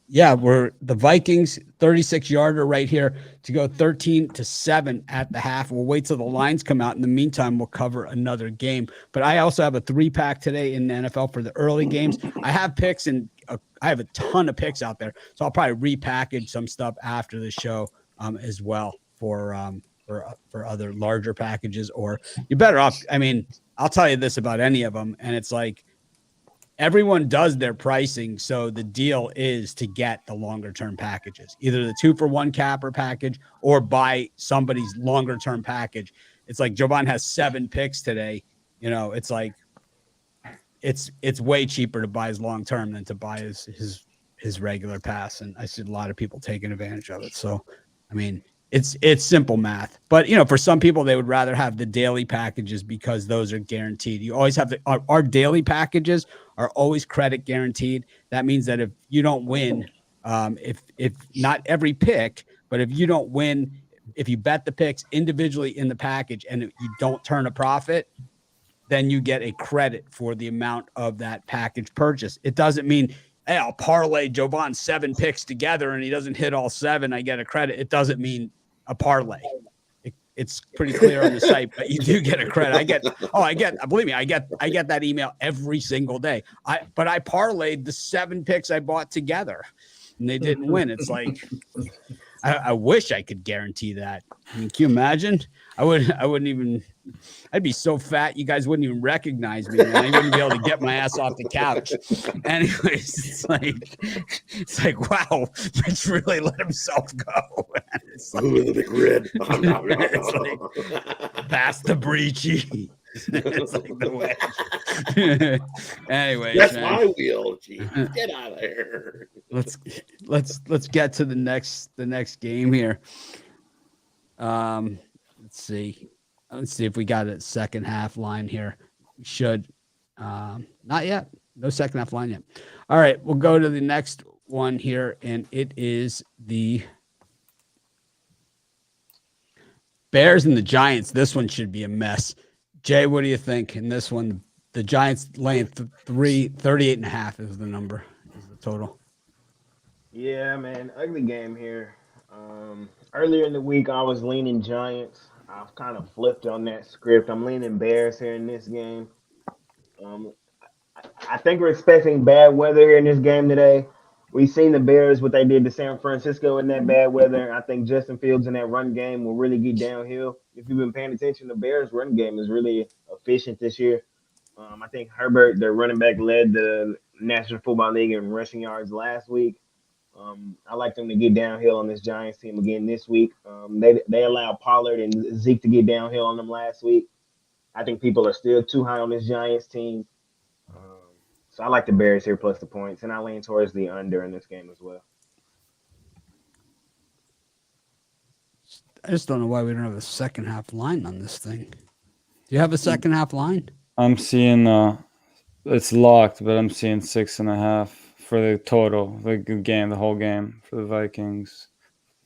Yeah, we're the Vikings 36-yarder right here to go 13-7 at the half. We'll wait till the lines come out. In the meantime, we'll cover another game. But I also have a 3-pack today in the NFL for the early games. I have picks, and I have a ton of picks out there. So I'll probably repackage some stuff after the show as well for other larger packages. Or you're better off. I mean, I'll tell you this about any of them, and it's like, everyone does their pricing, so the deal is to get the longer-term packages, either the 2-for-1 capper package or buy somebody's longer-term package. It's like Jovan has 7 picks today. It's like it's way cheaper to buy his long-term than to buy his regular pass, and I see a lot of people taking advantage of it. So, I mean, it's simple math, but for some people, they would rather have the daily packages because those are guaranteed. You always have our daily packages are always credit guaranteed. That means that if you don't win, if not every pick, but if you don't win, if you bet the picks individually in the package and you don't turn a profit, then you get a credit for the amount of that package purchase. It doesn't mean, hey, I'll parlay Jovan's 7 picks together and he doesn't hit all 7, I get a credit. It doesn't mean a parlay. It's pretty clear on the site, but you do get a credit. Believe me, I get that email every single day. But I parlayed the 7 picks I bought together and they didn't win. It's like, I wish I could guarantee that. I mean, can you imagine? I'd be so fat you guys wouldn't even recognize me, man. I wouldn't be able to get my ass off the couch. Anyways, it's like wow, Mitch really let himself go. It's like, Ooh, the big red. it's like, pass the breachy. It's like the way. Anyways, that's man. my wheel. Jeez, get out of here. Let's get to the next game here. Let's see if we got a second half line here. We should. Not yet. No second half line yet. All right, we'll go to the next one here, and it is the Bears and the Giants. This one should be a mess. Jay, what do you think? In this one, the Giants laying 38.5 is the number, is the total. Yeah, man, ugly game here. Earlier in the week, I was leaning Giants. I've kind of flipped on that script. I'm leaning Bears here in this game. I think we're expecting bad weather here in this game today. We've seen the Bears, what they did to San Francisco in that bad weather. I think Justin Fields in that run game will really get downhill. If you've been paying attention, the Bears' run game is really efficient this year. I think Herbert, their running back, led the National Football League in rushing yards last week. I like them to get downhill on this Giants team again this week. They allowed Pollard and Zeke to get downhill on them last week. I think people are still too high on this Giants team. So I like the Bears here plus the points, and I lean towards the under in this game as well. I just don't know why we don't have a second half line on this thing. Do you have a second half line? I'm seeing it's locked, but I'm seeing 6.5 for the total, the game, the whole game for the Vikings.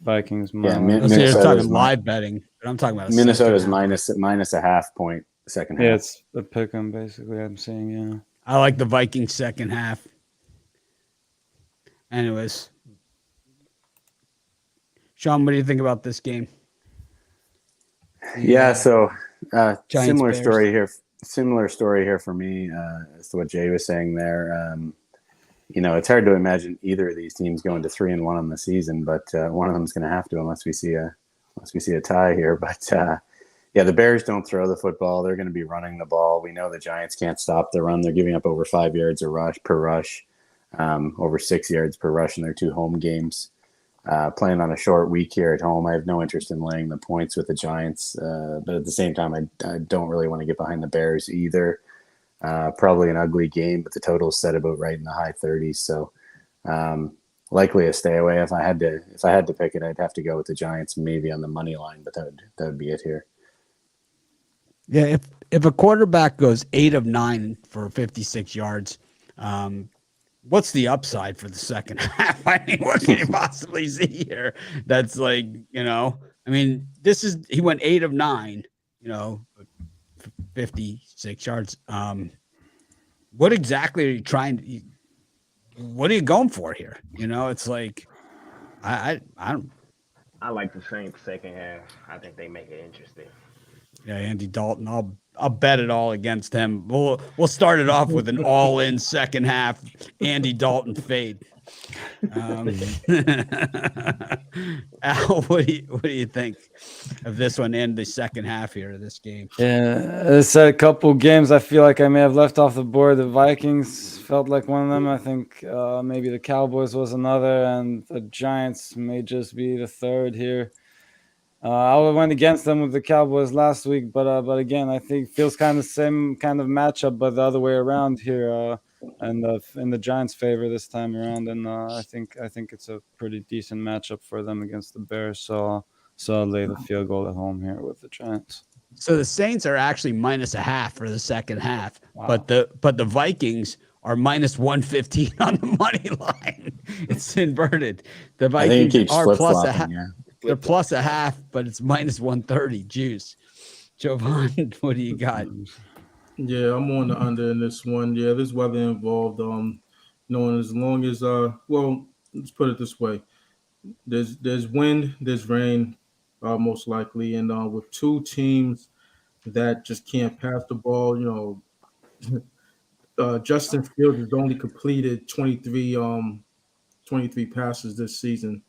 Vikings money line. Let's say you're Minnesota's talking live betting, but I'm talking about Minnesota's second half. minus a half point second half. Yeah, it's a pick 'em basically. I'm seeing, yeah. I like the Vikings second half. Anyways, Sean, what do you think about this game? Yeah, so similar Bears. story here. Similar story here for me as to what Jay was saying there. It's hard to imagine either of these teams going to 3-1 on the season, but one of them is going to have to unless we see a tie here. But the Bears don't throw the football; they're going to be running the ball. We know the Giants can't stop the run; they're giving up over 5 yards per rush, over 6 yards per rush in their 2 home games. Playing on a short week here at home, I have no interest in laying the points with the Giants, but at the same time, I don't really want to get behind the Bears either. Probably an ugly game, but the total is set about right in the high 30s. So likely a stay away. If I had to pick it, I'd have to go with the Giants, maybe on the money line, but that would be it here. Yeah, if a quarterback goes 8 of 9 for 56 yards, what's the upside for the second half? I mean, what can you possibly see here? That's like, he went 8 of 9, 56 yards. What exactly are you what are you going for here? It's like, I don't. I like the Saints second half. I think they make it interesting. Yeah, Andy Dalton. I'll bet it all against him. We'll start it off with an all-in second half Andy Dalton fade. Al, what do you think of this one and the second half here of this game? Yeah, I said a couple games I feel like I may have left off the board. The Vikings felt like one of them. I think maybe the Cowboys was another, and the Giants may just be the third here. I went against them with the Cowboys last week, but again, I think feels kind of the same kind of matchup, but the other way around here, and in the Giants' favor this time around. And I think it's a pretty decent matchup for them against the Bears. So I'll lay the field goal at home here with the Giants. So the Saints are actually -0.5 for the second half, Wow. but the Vikings are -115 on the money line. It's inverted. The I think it Vikings keeps are plus a half. flip-flopping, yeah. They're plus a half, but it's -130 juice. Jovan, what do you got? Yeah, I'm on the under in this one. Yeah, there's weather involved. Knowing as long as let's put it this way: there's wind, there's rain, most likely, and with 2 teams that just can't pass the ball. Justin Fields has only completed 23 passes this season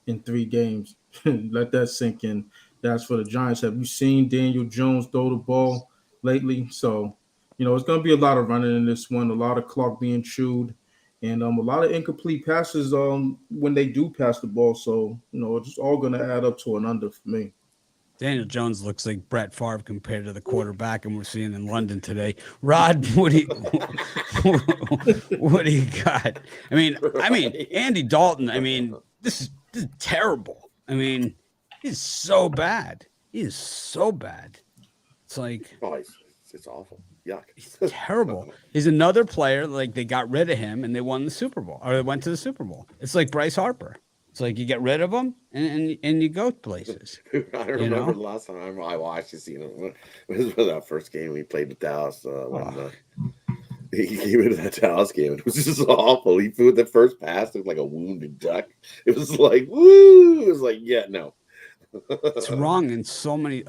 in 3 games. Let that sink in. That's for the Giants. Have you seen Daniel Jones throw the ball lately? So, it's going to be a lot of running in this one, a lot of clock being chewed, and a lot of incomplete passes when they do pass the ball. So, it's all going to add up to an under for me. Daniel Jones looks like Brett Favre compared to the quarterback, and we're seeing in London today. Rod, what do you got? I mean, Andy Dalton. I mean, this is terrible. I mean, he's so bad. He is so bad. It's like, it's awful. Yuck. He's terrible. He's another player. Like, they got rid of him and they won the Super Bowl, or they went to the Super Bowl. It's like Bryce Harper. It's like you get rid of him and you go places. I remember the last time I watched this. It was that first game we played with Dallas. He came into that Dallas game and it was just awful. He threw the first pass, it was like a wounded duck. It was like, woo! It was like, yeah, no. It's wrong on so many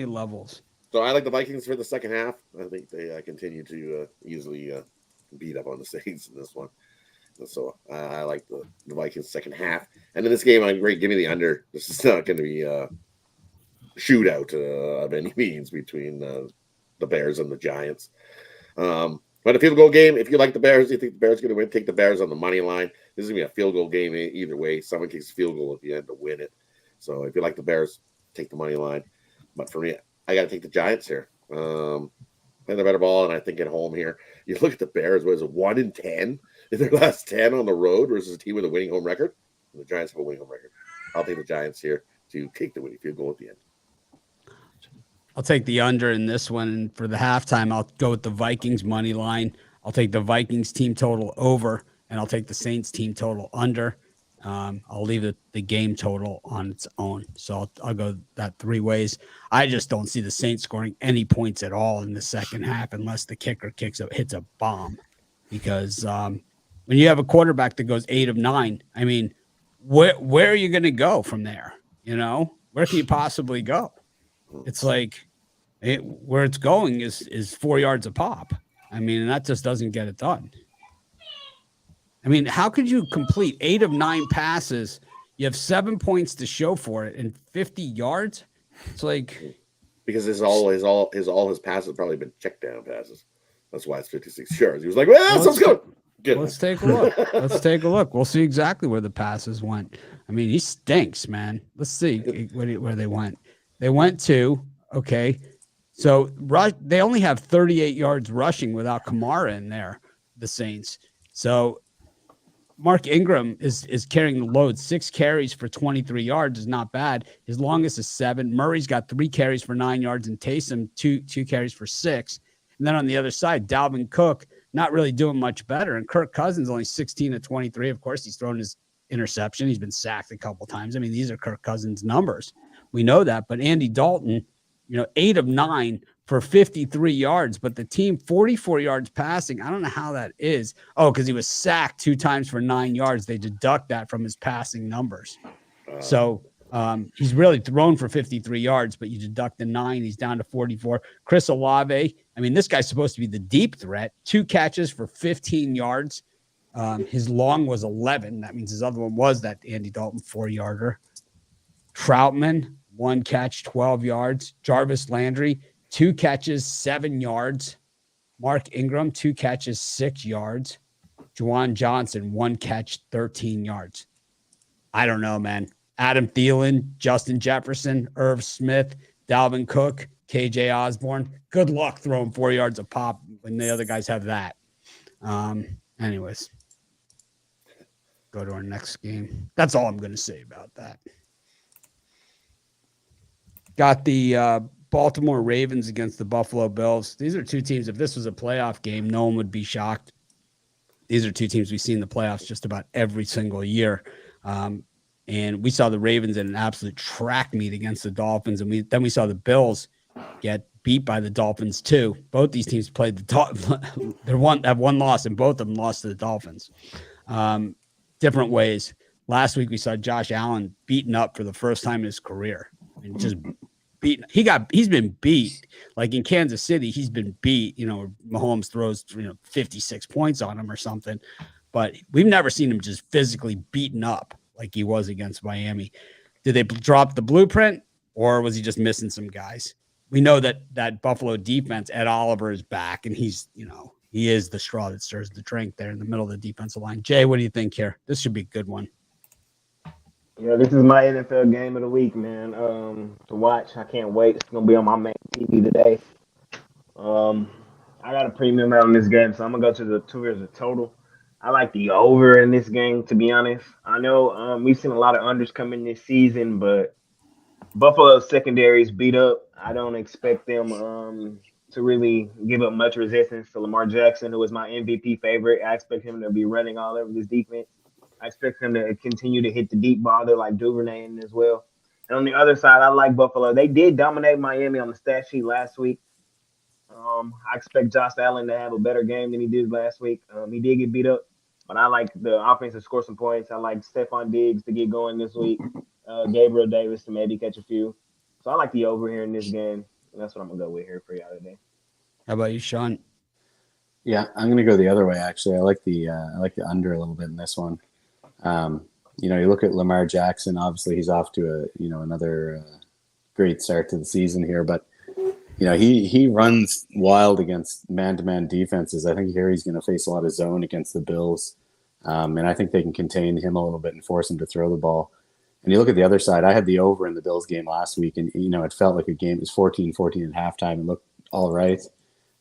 levels. So I like the Vikings for the second half. I think they continue to easily beat up on the Saints in this one. And so I like the Vikings second half. And in this game, give me the under. This is not going to be a shootout of any means between the Bears and the Giants. But a field goal game, if you like the Bears, you think the Bears are going to win, take the Bears on the money line. This is going to be a field goal game either way. Someone kicks a field goal at the end to win it. So if you like the Bears, take the money line. But for me, I got to take the Giants here. playing the better ball, and I think at home here, you look at the Bears. Was it 1-10 in their last 10 on the road versus a team with a winning home record? The Giants have a winning home record. I'll take the Giants here to take the winning field goal at the end. I'll take the under in this one. And for the halftime, I'll go with the Vikings money line. I'll take the Vikings team total over, and I'll take the Saints team total under. I'll leave the game total on its own. So I'll go that 3 ways. I just don't see the Saints scoring any points at all in the second half unless the kicker hits a bomb. Because when you have a quarterback that goes 8 of 9, I mean, where are you going to go from there? Where can you possibly go? It's like where it's going is 4 yards a pop. I mean, and that just doesn't get it done. I mean, how could you complete 8 of 9 passes? You have 7 points to show for it and 50 yards. It's like because his passes have probably been check down passes. That's why it's 56 yards. He was like, "Well, someone's going." Let's take a look. We'll see exactly where the passes went. I mean, he stinks, man. Let's see where they went. They went to So they only have 38 yards rushing without Kamara in there. The Saints. So Mark Ingram is carrying the load. 6 carries for 23 yards is not bad. His longest is 7. Murray's got 3 carries for 9 yards, and Taysom two carries for 6. And then on the other side, Dalvin Cook not really doing much better, and Kirk Cousins only 16 of 23. Of course, he's thrown his interception. He's been sacked a couple times. I mean, these are Kirk Cousins' numbers. We know that. But Andy Dalton, 8 of 9 for 53 yards, but the team 44 yards passing. I don't know how that is. Oh, because he was sacked 2 times for 9 yards. They deduct that from his passing numbers. So he's really thrown for 53 yards, but you deduct the 9, he's down to 44. Chris Olave, I mean, this guy's supposed to be the deep threat. 2 catches for 15 yards. His long was 11. That means his other one was that Andy Dalton 4-yarder. Troutman, 1 catch, 12 yards. Jarvis Landry, 2 catches, 7 yards. Mark Ingram, 2 catches, 6 yards. Juwan Johnson, 1 catch, 13 yards. I don't know, man. Adam Thielen, Justin Jefferson, Irv Smith, Dalvin Cook, KJ Osborne. Good luck throwing 4 yards a pop when the other guys have that. Anyways, go to our next game. That's all I'm going to say about that. Got the Baltimore Ravens against the Buffalo Bills. These are 2 teams. If this was a playoff game, no one would be shocked. These are 2 teams we see in the playoffs just about every single year. And we saw the Ravens in an absolute track meet against the Dolphins. And then we saw the Bills get beat by the Dolphins too. Both these teams played have one loss, and both of them lost to the Dolphins. Different ways. Last week we saw Josh Allen beaten up for the first time in his career. And just beaten. He's been beat. Like in Kansas City, he's been beat. Mahomes throws 56 points on him or something. But we've never seen him just physically beaten up like he was against Miami. Did they drop the blueprint, or was he just missing some guys? We know that Buffalo defense, Ed Oliver is back, and he's, he is the straw that stirs the drink there in the middle of the defensive line. Jay, what do you think here? This should be a good one. Yeah, this is my NFL game of the week, man. To watch. I can't wait. It's gonna be on my main TV today. I got a premium out on this game, so I'm gonna go to the 2 as a total. I like the over in this game, to be honest. I know we've seen a lot of unders come in this season, but Buffalo's secondary is beat up. I don't expect them to really give up much resistance to Lamar Jackson, who is my MVP favorite. I expect him to be running all over this defense. I expect him to continue to hit the deep ball. They're like Duvernay in as well. And on the other side, I like Buffalo. They did dominate Miami on the stat sheet last week. I expect Josh Allen to have a better game than he did last week. He did get beat up, but I like the offense to score some points. I like Stephon Diggs to get going this week. Gabriel Davis to maybe catch a few. So I like the over here in this game. And that's what I'm going to go with here for y'all today. How about you, Sean? Yeah, I'm going to go the other way, actually. I like the under a little bit in this one. You look at Lamar Jackson. Obviously, he's off to another great start to the season here, but he runs wild against man-to-man defenses. I think here he's going to face a lot of zone against the Bills, and I think they can contain him a little bit and force him to throw the ball. And you look at the other side. I had the over in the Bills game last week, and it felt like a game. It was 14-14 at halftime. It looked all right.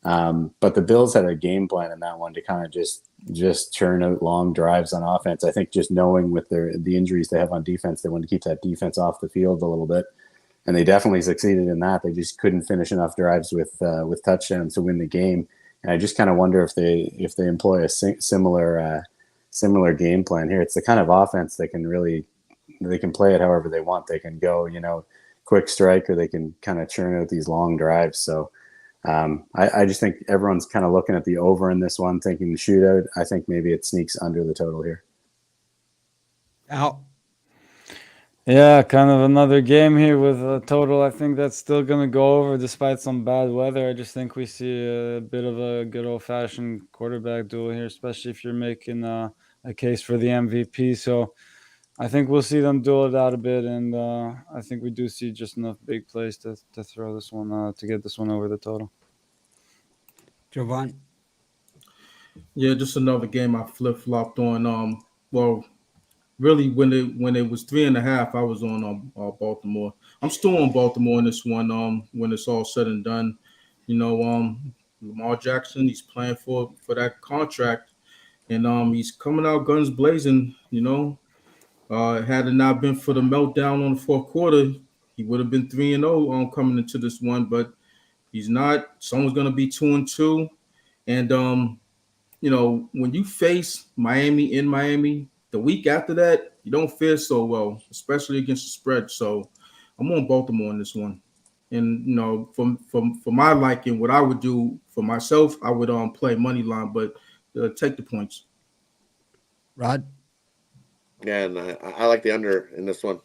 But the Bills had a game plan in that one to kind of just churn out long drives on offense. I think just knowing with the injuries they have on defense, they want to keep that defense off the field a little bit, and they definitely succeeded in that. They just couldn't finish enough drives with touchdowns to win the game. And I just kind of wonder if they employ a similar game plan here. It's the kind of offense they can play it however they want. They can go, quick strike, or they can kind of churn out these long drives. So I just think everyone's kind of looking at the over in this one, thinking the shootout. I think maybe it sneaks under the total here. Out. Yeah, kind of another game here with a total. I think that's still going to go over despite some bad weather. I just think we see a bit of a good old-fashioned quarterback duel here, especially if you're making a case for the MVP. So I think we'll see them duel it out a bit, and I think we do see just enough big plays to throw this one to get this one over the total. Jovan. Yeah, just another game I flip-flopped on. Well, really, when it was 3.5, I was on Baltimore. I'm still on Baltimore in this one. When it's all said and done, Lamar Jackson, he's playing for that contract, and he's coming out guns blazing. Had it not been for the meltdown on the fourth quarter, he would have been 3-0 coming into this one, but he's not. Someone's going to be 2-2, and when you face Miami in Miami, the week after that, you don't fare so well, especially against the spread. So I'm on Baltimore in this one. And, for my liking, what I would do for myself, I would play money line, but take the points. Rod. Yeah, and I like the under in this one.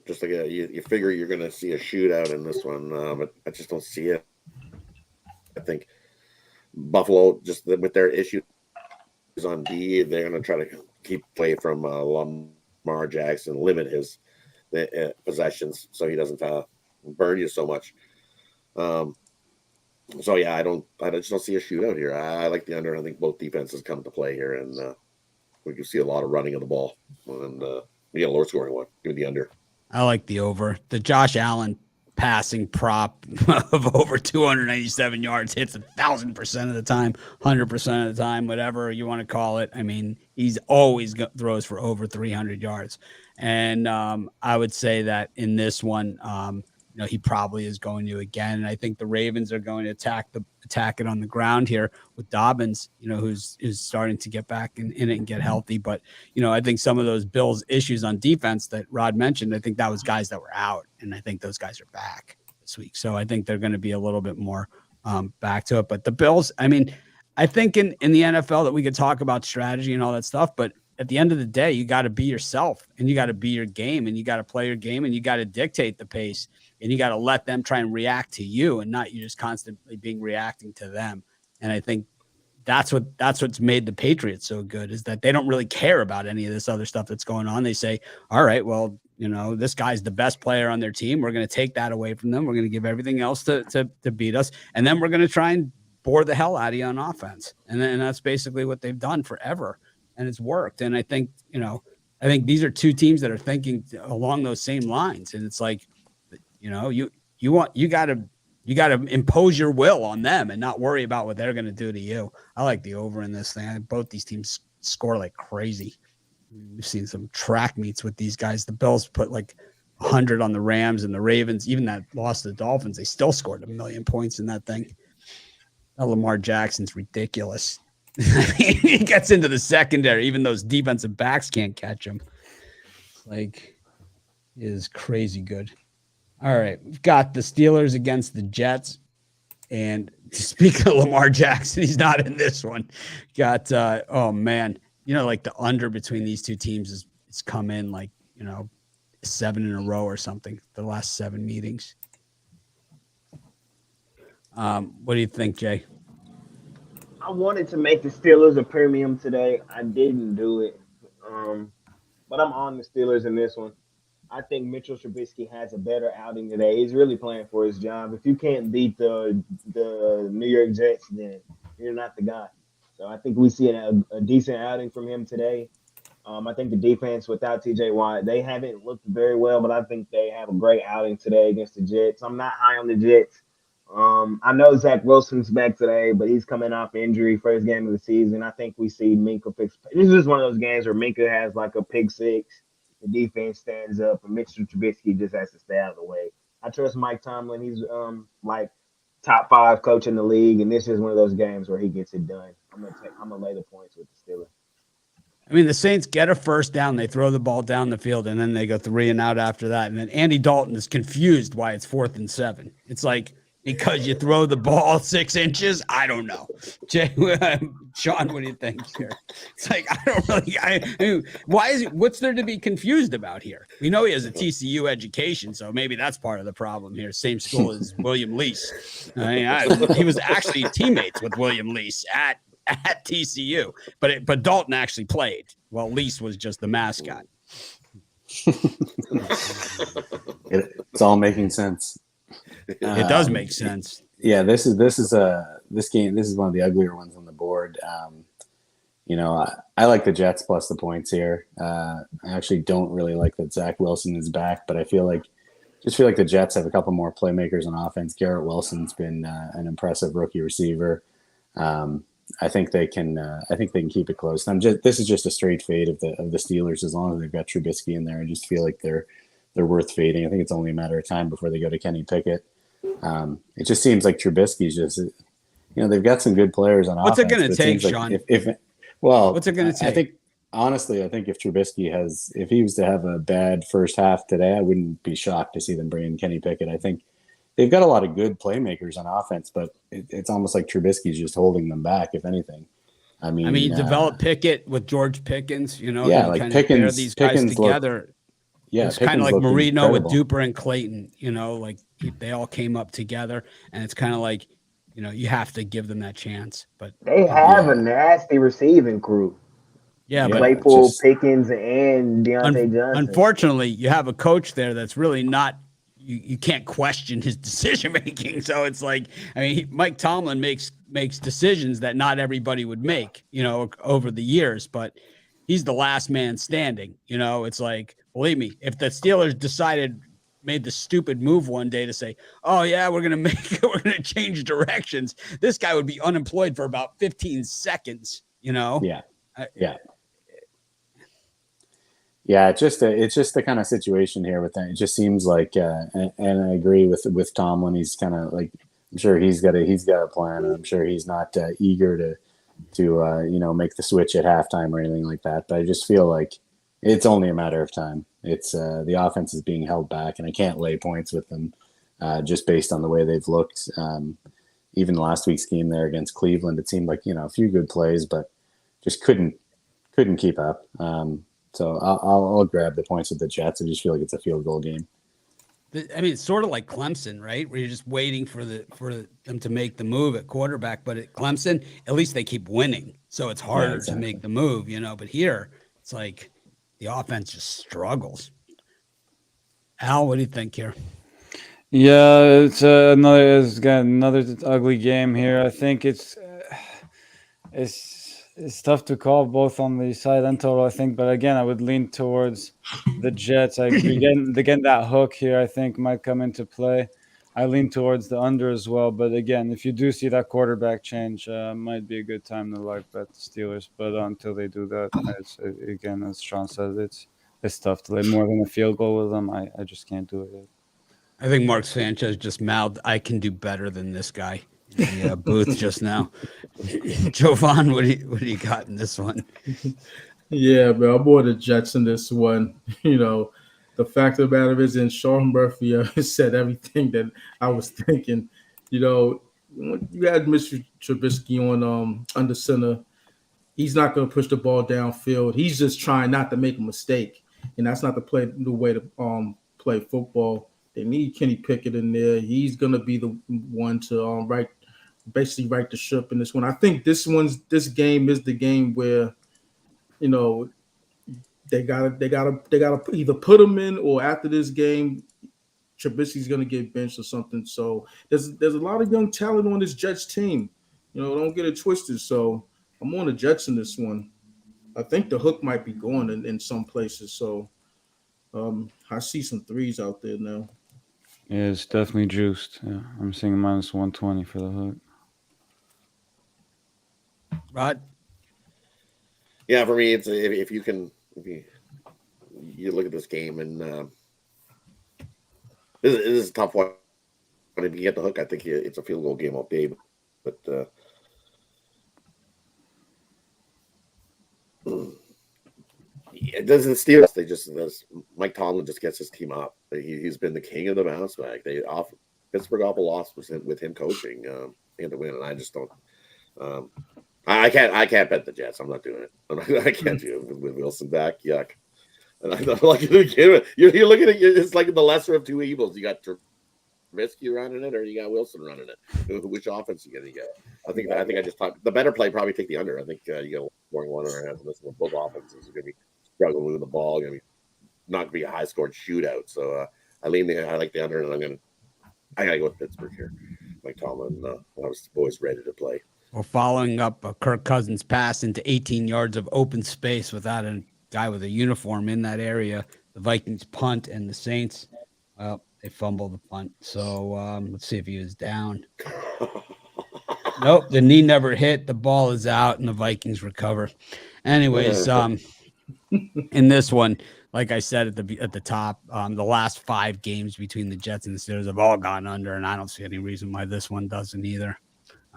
Just like you figure you're going to see a shootout in this one, but I just don't see it. I think Buffalo, just with their issues on D, they're going to try to keep play from Lamar Jackson, limit his possessions so he doesn't burn you so much. So yeah, I just don't see a shootout here. I like the under. I think both defenses come to play here, and we can see a lot of running of the ball, and we get a lower scoring one. Give me the under. I like the over. The Josh Allen passing prop of over 297 yards hits 1,000% of the time, 100% of the time, whatever you want to call it. I mean, he's always throws for over 300 yards. And I would say that in this one, he probably is going to again. And I think the Ravens are going to attack it on the ground here with Dobbins, who's starting to get back in it and get healthy. But, I think some of those Bills issues on defense that Rod mentioned, I think that was guys that were out. And I think those guys are back this week. So I think they're going to be a little bit more back to it. But the Bills, I mean, I think in the NFL that we could talk about strategy and all that stuff, but at the end of the day, you got to be yourself, and you got to be your game, and you got to play your game, and you got to dictate the pace, and you got to let them try and react to you, and not you just constantly reacting to them. And I think that's what's made the Patriots so good, is that they don't really care about any of this other stuff that's going on. They say, all right, well, this guy's the best player on their team. We're going to take that away from them. We're going to give everything else to beat us. And then we're going to try and bore the hell out of you on offense. And that's basically what they've done forever. And it's worked. And I think, I think these are two teams that are thinking along those same lines. And it's like, you got to impose your will on them and not worry about what they're going to do to you. I like the over in this thing. Both these teams score like crazy. We've seen some track meets with these guys. The Bills put like 100 on the Rams, and the Ravens, even that lost to the Dolphins, they still scored 1 million points in that thing. Now Lamar Jackson's ridiculous. I mean, he gets into the secondary, even those defensive backs can't catch him. Like, it is crazy good. All right, we've got the Steelers against the Jets. And speaking of Lamar Jackson, he's not in this one. Got, oh, man. Like the under between these two teams is come in like, 7 in a row or something, the last 7 meetings. What do you think, Jay? I wanted to make the Steelers a premium today. I didn't do it. But I'm on the Steelers in this one. I think Mitchell Trubisky has a better outing today. He's really playing for his job. If you can't beat the New York Jets, then you're not the guy. So I think we see a decent outing from him today. I think the defense without TJ Watt, they haven't looked very well, but I think they have a great outing today against the Jets. I'm not high on the Jets. I know Zach Wilson's back today, but he's coming off injury, first game of the season. I think we see Minka pick. This is one of those games where Minka has like a pick six. The defense stands up, and Mr. Trubisky just has to stay out of the way. I trust Mike Tomlin. He's like top 5 coach in the league, and this is one of those games where he gets it done. I'm gonna lay the points with the Steelers. I mean, the Saints get a first down, they throw the ball down the field, and then they go 3 and out after that. And then Andy Dalton is confused why it's 4th and 7. It's like, because you throw the ball 6 inches? I don't know. Sean, what do you think here? It's like, I don't really. I mean, why is it? What's there to be confused about here? We know he has a TCU education, so maybe that's part of the problem here. Same school as William Lease. He was actually teammates with William Lease at TCU, but Dalton actually played. Well, Lease was just the mascot. It's all making sense. It does make sense. Yeah, this game. This is one of the uglier ones on the board. I like the Jets plus the points here. I actually don't really like that Zach Wilson is back, but I feel like the Jets have a couple more playmakers on offense. Garrett Wilson's been an impressive rookie receiver. I think they can keep it close. This is just a straight fade of the Steelers as long as they've got Trubisky in there. I just feel like they're worth fading. I think it's only a matter of time before they go to Kenny Pickett. It just seems like Trubisky's just, they've got some good players on offense. What's it going to take, Sean? What's it going to take? I think if Trubisky if he was to have a bad first half today, I wouldn't be shocked to see them bring in Kenny Pickett. I think they've got a lot of good playmakers on offense, but it's almost like Trubisky's just holding them back, if anything. I mean, develop Pickett with George Pickens, Yeah, like Pickens. Pair these guys together. It's kind of like Marino with Duper and Clayton. Like they all came up together, and it's kind of like, you have to give them that chance. But they have a nasty receiving crew. Yeah, but Claypool, Pickens, and Deontay Johnson. Unfortunately, you have a coach there that's really not. You can't question his decision making. So it's like, Mike Tomlin makes decisions that not everybody would make, over the years, but he's the last man standing. It's like, believe me, if the Steelers made the stupid move one day to say, oh yeah, we're going to change directions, this guy would be unemployed for about 15 seconds, Yeah. Yeah, it's just the kind of situation here with that. It just seems like, and I agree with Tomlin. He's kind of like, I'm sure he's got a plan, and I'm sure he's not eager to make the switch at halftime or anything like that. But I just feel like it's only a matter of time. It's the offense is being held back, and I can't lay points with them just based on the way they've looked. Even last week's game there against Cleveland, it seemed like a few good plays, but just couldn't keep up. So I'll grab the points with the Jets. I just feel like it's a field goal game. It's sort of like Clemson, right? Where you're just waiting for them to make the move at quarterback. But at Clemson, at least they keep winning, so it's harder to make the move, But here, it's like the offense just struggles. Al, what do you think here? Yeah, it's another ugly game here. I think it's tough to call both on the side and total, I think. But again, I would lean towards the Jets. I agree. Again, that hook here, I think, might come into play. I lean towards the under as well. But again, if you do see that quarterback change, might be a good time to bet the Steelers. But until they do that, again, as Sean said, it's tough to lay more than a field goal with them. I just can't do it yet. I think Mark Sanchez just mouthed, "I can do better than this guy." In the booth just now. Jovan, what do you got in this one? Yeah, but I'm more the Jets in this one. The fact of the matter is, and Sean Murphy said everything that I was thinking. You had Mr. Trubisky on under center. He's not going to push the ball downfield. He's just trying not to make a mistake, and that's not the way to play football. They need Kenny Pickett in there. He's going to be the one to right the ship in this one. I think this game is the game where, they gotta either put him in, or after this game, Trubisky's going to get benched or something. So there's a lot of young talent on this Jets team. Don't get it twisted. So I'm on the Jets in this one. I think the hook might be going in some places. So I see some threes out there now. Yeah, it's definitely juiced. Yeah, I'm seeing minus 120 for the hook. Rod? Yeah, for me, it's if you look at this game and this is a tough one. But if you get the hook, I think it's a field goal game all day. But it doesn't steal us. Mike Tomlin just gets his team up. He's been the king of the bounce back. Pittsburgh off a loss with him coaching in the win, and I just don't. I can't bet the Jets. I'm not doing it. I can't do it with Wilson back. Yuck. And I'm not like you're looking at it's like the lesser of two evils. You got Trubisky running it, or you got Wilson running it. Which offense you gonna get? I think I just thought the better play probably take the under. I think you got scoring 1.5. Listen, both offenses are gonna be struggling with the ball. Gonna be not gonna be a high scored shootout. So I like the under, and I gotta go with Pittsburgh here. Mike Tomlin, I was always ready to play. Well, following up a Kirk Cousins pass into 18 yards of open space without a guy with a uniform in that area, the Vikings punt, and the Saints, well, they fumbled the punt. So let's see if he was down. Nope, the knee never hit. The ball is out, and the Vikings recover. Anyways, in this one, like I said at the top, the last 5 games between the Jets and the Steelers have all gone under, and I don't see any reason why this one doesn't either.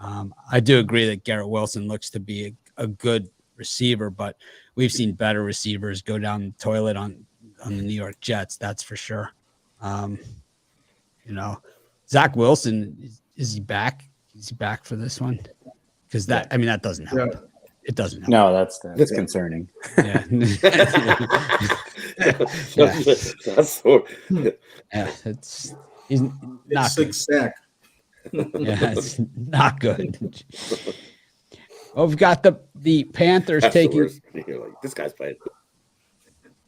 I do agree that Garrett Wilson looks to be a good receiver, but we've seen better receivers go down the toilet on the New York Jets. That's for sure. Zach Wilson, is he back? Is he back for this one? Because that doesn't help. Yeah. It doesn't help. No, that's concerning. Yeah. He's not good. Sack. Yeah, it's not good. Well, we've got the Panthers This guy's playing.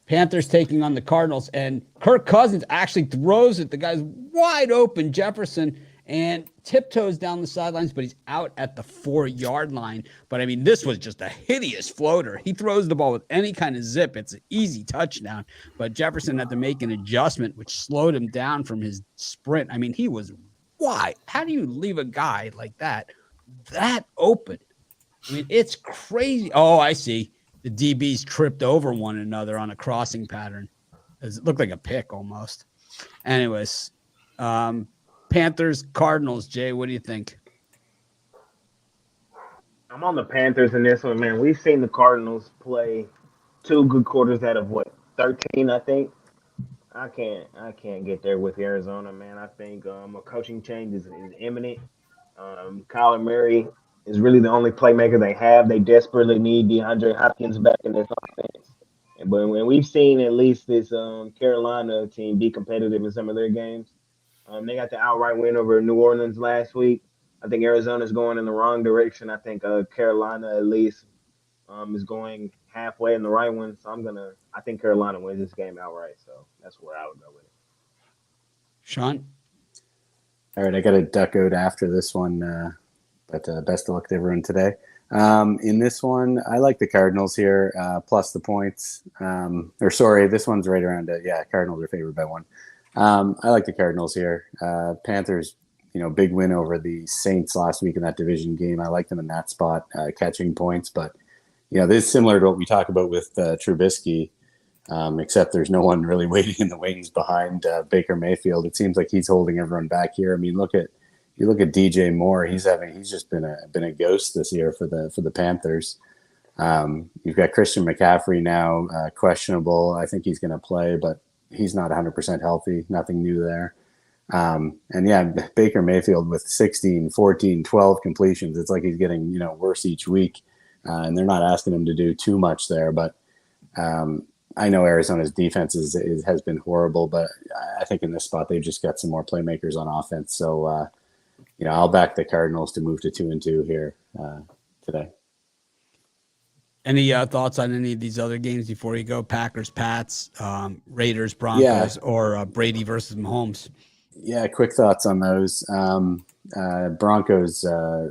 Panthers taking on the Cardinals, and Kirk Cousins actually throws it. The guy's wide open, Jefferson, and tiptoes down the sidelines, but he's out at the 4-yard line. But I mean, this was just a hideous floater. He throws the ball with any kind of zip. It's an easy touchdown, but Jefferson had to make an adjustment, which slowed him down from his sprint. I mean, he was wide. How do you leave a guy like that open? I mean, it's crazy. Oh, I see. The DBs tripped over one another on a crossing pattern. It looked like a pick almost. Anyways, Panthers, Cardinals. Jay, what do you think? I'm on the Panthers in this one, man. We've seen the Cardinals play 2 good quarters out of 13, I think. I can't get there with Arizona, man. I think a coaching change is imminent. Kyler Murray is really the only playmaker they have. They desperately need DeAndre Hopkins back in this offense. But when we've seen at least this Carolina team be competitive in some of their games, they got the outright win over New Orleans last week. I think Arizona's going in the wrong direction. I think Carolina at least is going halfway in the right one. So I think Carolina wins this game outright. So that's where I would go with it. Sean? All right, I got to duck out after this one, but best of luck to everyone today. In this one, I like the Cardinals here, plus the points. This one's right around Cardinals are favored by 1. I like the Cardinals here. Panthers, big win over the Saints last week in that division game. I like them in that spot, catching points. But, this is similar to what we talk about with Trubisky, except there's no one really waiting in the wings behind Baker Mayfield. It seems like he's holding everyone back here. I mean, look at DJ Moore. He's just been a ghost this year for the Panthers. You've got Christian McCaffrey now questionable. I think he's going to play, but he's not 100% healthy. Nothing new there. Baker Mayfield with 16, 14, 12 completions. It's like he's getting worse each week, and they're not asking him to do too much there. But I know Arizona's defense has been horrible, but I think in this spot they've just got some more playmakers on offense. So I'll back the Cardinals to move to 2-2 here today. Any thoughts on any of these other games before you go? Packers, Pats, Raiders, Broncos, or Brady versus Mahomes? Yeah, quick thoughts on those. Broncos,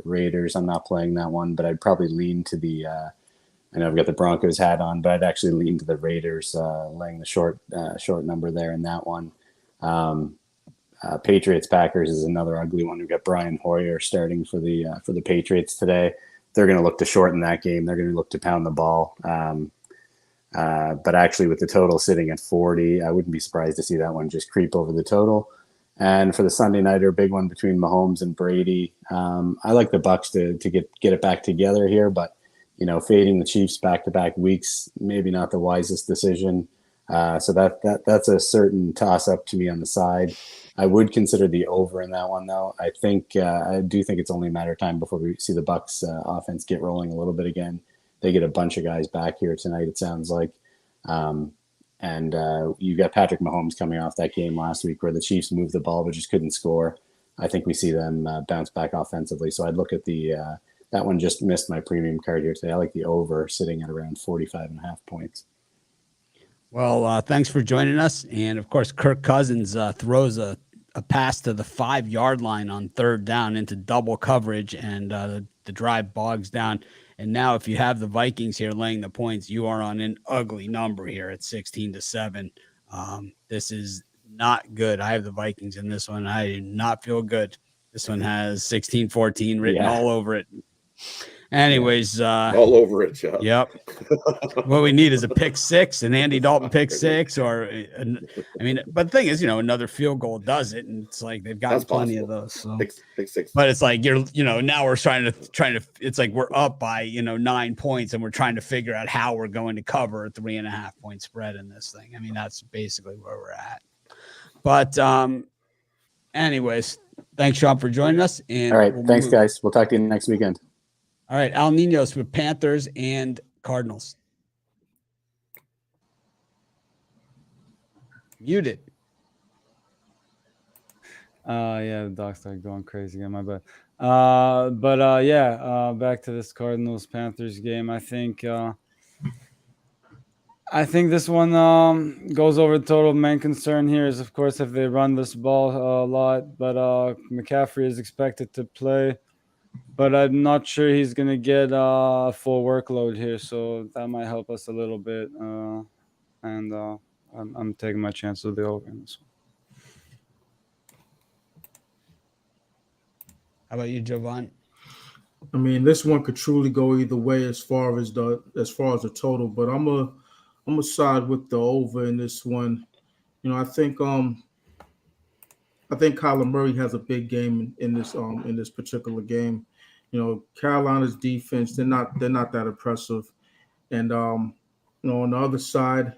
Raiders. I'm not playing that one, but I'd probably lean to the. I know I've got the Broncos hat on, but I'd actually lean to the Raiders, laying the short number there in that one. Patriots-Packers is another ugly one. We've got Brian Hoyer starting for the Patriots today. They're going to look to shorten that game. They're going to look to pound the ball. But actually, with the total sitting at 40, I wouldn't be surprised to see that one just creep over the total. And for the Sunday nighter, big one between Mahomes and Brady. I like the Bucs to get it back together here, but fading the Chiefs back-to-back weeks, maybe not the wisest decision. So that's a certain toss-up to me on the side. I would consider the over in that one, though. I do think it's only a matter of time before we see the Bucs offense get rolling a little bit again. They get a bunch of guys back here tonight, it sounds like. And you got Patrick Mahomes coming off that game last week where the Chiefs moved the ball but just couldn't score. I think we see them bounce back offensively. So I'd look at that one just missed my premium card here today. I like the over sitting at around 45.5 points. Well, thanks for joining us. And, of course, Kirk Cousins throws a pass to the 5-yard line on 3rd down into double coverage, and the drive bogs down. And now if you have the Vikings here laying the points, you are on an ugly number here at 16-7. This is not good. I have the Vikings in this one. I do not feel good. This one has 16-14 written all over it. Anyways, all over it, Joe. Yep. What we need is a pick 6, an Andy Dalton pick 6, or but the thing is, another field goal does it, and it's like they've got plenty of those. So. Pick 6. But it's like now we're trying to. It's like we're up by 9 points, and we're trying to figure out how we're going to cover a 3.5 point spread in this thing. I mean, that's basically where we're at. But anyways, thanks, Sean, for joining us. And all right, thanks, guys. We'll talk to you next weekend. All right, Al Ninos with Panthers and Cardinals. Muted. Yeah, the docs started going crazy again, my bad. Back to this Cardinals-Panthers game. I think this one goes over the total. Main concern here is, of course, if they run this ball a lot, but McCaffrey is expected to play. But I'm not sure he's going to get a full workload here, so that might help us a little bit. I'm taking my chance with the over in this one. How about you, Jovan? I mean, this one could truly go either way as far as the total, but I'm a side with the over in this one. I think Kyler Murray has a big game in this particular game. Carolina's defense, they're not that impressive. And on the other side,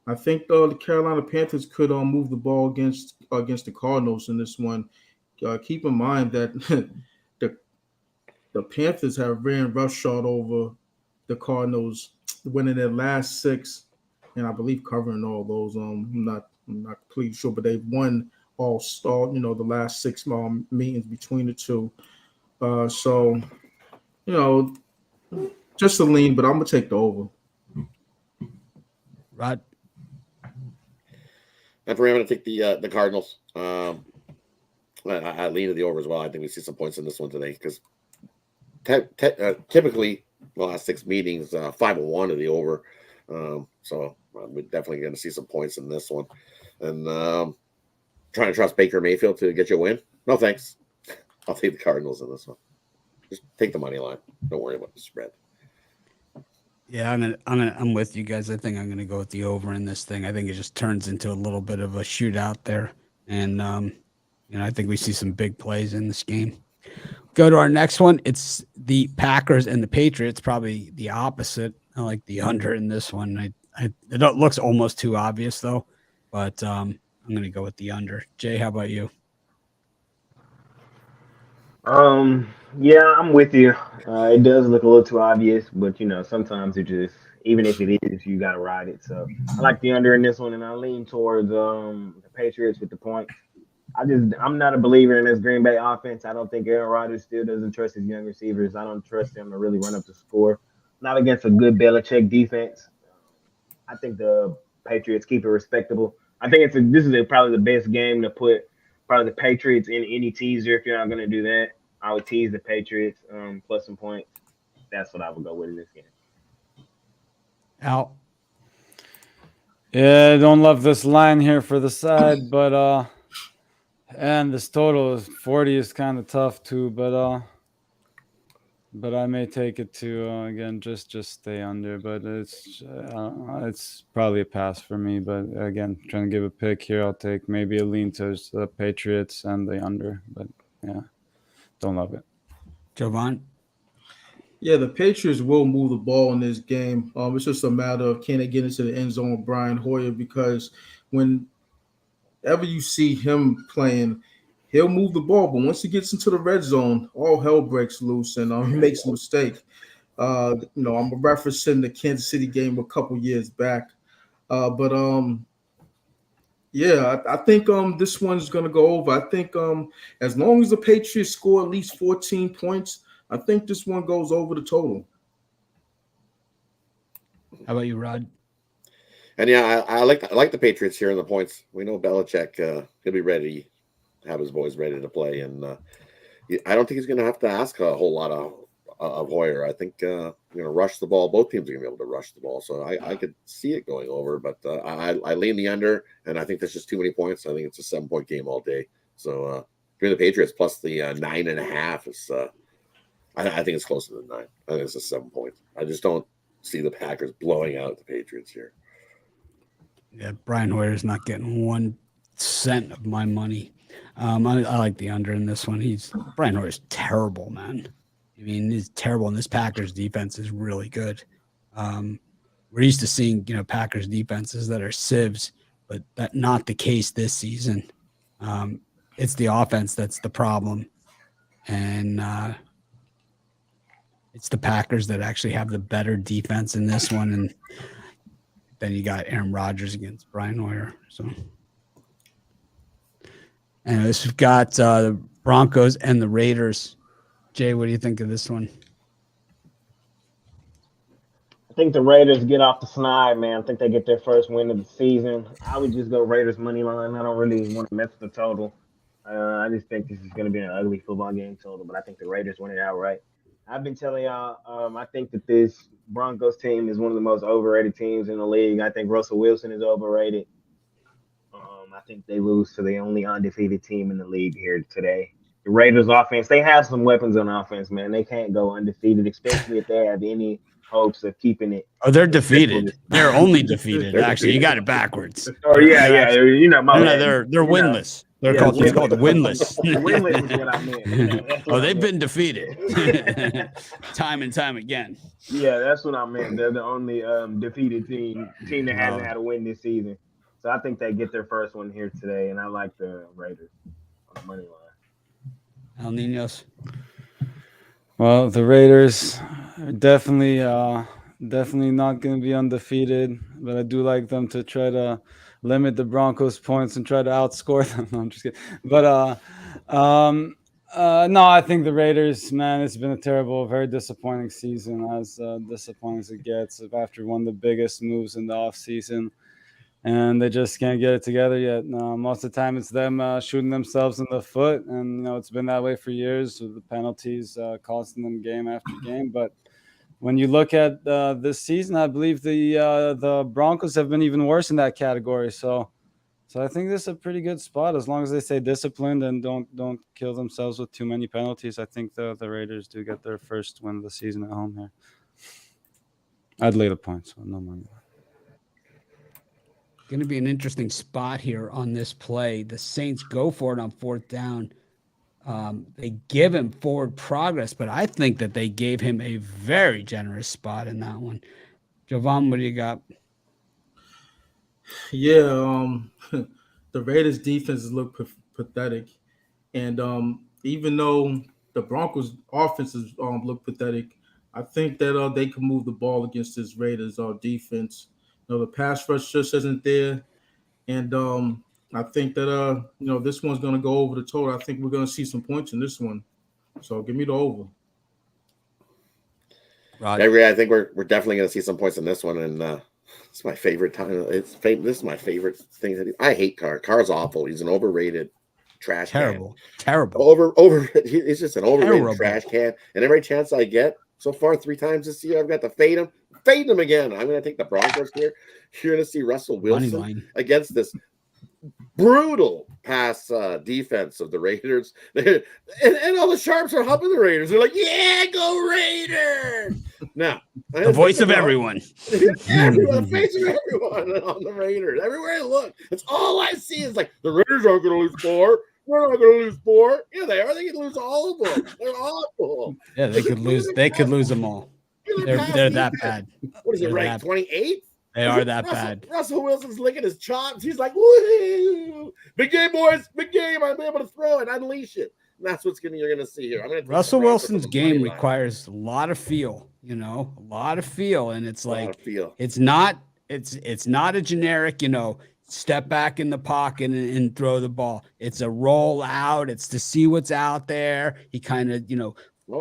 I think the Carolina Panthers could move the ball against the Cardinals in this one. Keep in mind that the Panthers have ran roughshod over the Cardinals, winning their last 6, and I believe covering all those. I'm not completely sure, but they've won all the last 6 meetings between the two. So just a lean, but I'm gonna take the over. Rod. And for me, I'm going to take the Cardinals. I lean to the over as well. I think we see some points in this one today because typically the last 6 meetings, 5-1 to the over. So we're definitely going to see some points in this one. And trying to trust Baker Mayfield to get you a win? No, thanks. I'll take the Cardinals in this one. Just take the money line. Don't worry about the spread. Yeah, I'm with you guys. I think I'm gonna go with the over in this thing. I think it just turns into a little bit of a shootout there, and I think we see some big plays in this game. Go to our next one. It's the Packers and the Patriots. Probably the opposite. I like the under in this one. It looks almost too obvious though, but I'm gonna go with the under. Jay, how about you? Yeah, I'm with you. It does look a little too obvious, but sometimes it just, even if it is, you gotta ride it. So I like the under in this one, and I lean towards the Patriots with the points. I'm not a believer in this Green Bay offense. I don't think Aaron Rodgers still doesn't trust his young receivers. I don't trust him to really run up the score. Not against a good Belichick defense. I think the Patriots keep it respectable. I think this is probably the best game to put probably the Patriots in any teaser. If you're not going to do that, I would tease the Patriots plus some points. That's what I would go with in this game. Al? Yeah, I don't love this line here for the side, but And this total is 40 is kind of tough too, but I may take it to again just stay under, but it's probably a pass for me. But again, trying to give a pick here, I'll take maybe a lean towards the Patriots and the under. But yeah, don't love it. Jovan? Yeah, the Patriots will move the ball in this game. It's just a matter of can they get into the end zone with Brian Hoyer, because whenever you see him playing, he'll move the ball, but once he gets into the red zone, all hell breaks loose, and he makes a mistake. I'm referencing the Kansas City game a couple years back, yeah, I think this one's gonna go over. I think as long as the Patriots score at least 14 points, I think this one goes over the total. How about you, Rod? And yeah, I like the Patriots here in the points. We know Belichick, he'll be ready, have his boys ready to play, and I don't think he's going to have to ask a whole lot of Hoyer. I think rush the ball. Both teams are going to be able to rush the ball, so I could see it going over. But I lean the under, and I think there's just too many points. I think it's a 7-point game all day. So between the Patriots plus the 9.5 is. I think it's closer than 9. I think it's a 7 point. I just don't see the Packers blowing out the Patriots here. Yeah, Brian Hoyer's not getting 1 cent of my money. I like the under in this one. Brian Hoyer's terrible, man. I mean, he's terrible, and this Packers defense is really good. We're used to seeing, Packers defenses that are sieves, but that's not the case this season. It's the offense that's the problem, and it's the Packers that actually have the better defense in this one, and then you got Aaron Rodgers against Brian Hoyer. So, and this we've got the Broncos and the Raiders. Jay, what do you think of this one? I think the Raiders get off the snide, man. I think they get their first win of the season. I would just go Raiders money line. I don't really want to mess with the total. I just think this is going to be an ugly football game total, but I think the Raiders win it outright. I've been telling y'all, I think that this Broncos team is one of the most overrated teams in the league. I think Russell Wilson is overrated. I think they lose to the only undefeated team in the league here today. The Raiders offense, they have some weapons on offense, man. They can't go undefeated, especially if they have any hopes of keeping it. Oh, they're defeated. They're only defeated. Actually, you got it backwards. Oh yeah. They're winless. They're called winless. Winless is what I meant. Oh, they've been defeated time and time again. Yeah, that's what I meant. They're the only defeated team that hasn't had a win this season. So I think they get their first one here today, and I like the Raiders on the money line. El Niños. Well, the Raiders are definitely not going to be undefeated, but I do like them to try to limit the Broncos' points and try to outscore them. No, I'm just kidding. But no, I think the Raiders, man, it's been a terrible, very disappointing season, as disappointing as it gets after one of the biggest moves in the offseason. And they just can't get it together yet. Most of the time, it's them shooting themselves in the foot, and it's been that way for years with the penalties costing them game after game. But when you look at this season, I believe the Broncos have been even worse in that category. So I think this is a pretty good spot as long as they stay disciplined and don't kill themselves with too many penalties. I think the Raiders do get their first win of the season at home here. I'd lay the points, so no money. Going to be an interesting spot here on this play. The Saints go for it on 4th down. They give him forward progress, but I think that they gave him a very generous spot in that one. Jovan, what do you got? Yeah, the Raiders' defenses look pathetic, and even though the Broncos' offenses look pathetic, I think that they can move the ball against this Raiders' defense. The pass rush just isn't there, and I think that this one's going to go over the total. I think we're going to see some points in this one, so give me the over. I agree. I think we're definitely going to see some points in this one, and it's my favorite time. This is my favorite thing to do. I hate Carr. Carr's awful. He's an overrated trash can. Terrible. He's just an overrated trash can, and every chance I get so far 3 times this year, I've got to fade him. Fade them again. I'm going to take the Broncos here. You're going to see Russell Wilson against this brutal pass defense of the Raiders. And all the sharps are helping the Raiders. They're like, yeah, go Raiders! Now, The voice of everyone. The face of everyone on the Raiders. Everywhere I look, that's all I see is like, the Raiders aren't going to lose 4. We're not going to lose 4. Yeah, they are. They can lose all of them. They're awful. Yeah, they could lose. They could lose them all. They're that bad. What is it, They're ranked 28th? They are that bad. Russell Wilson's licking his chops. He's like, woo! Big game, boys. Big game. I'll be able to throw it, unleash it. And that's what's you're going to see here. Russell Wilson's game requires a lot of feel, a lot of feel. And it's like, it's not a generic, step back in the pocket and throw the ball. It's a roll out. It's to see what's out there. He kind of,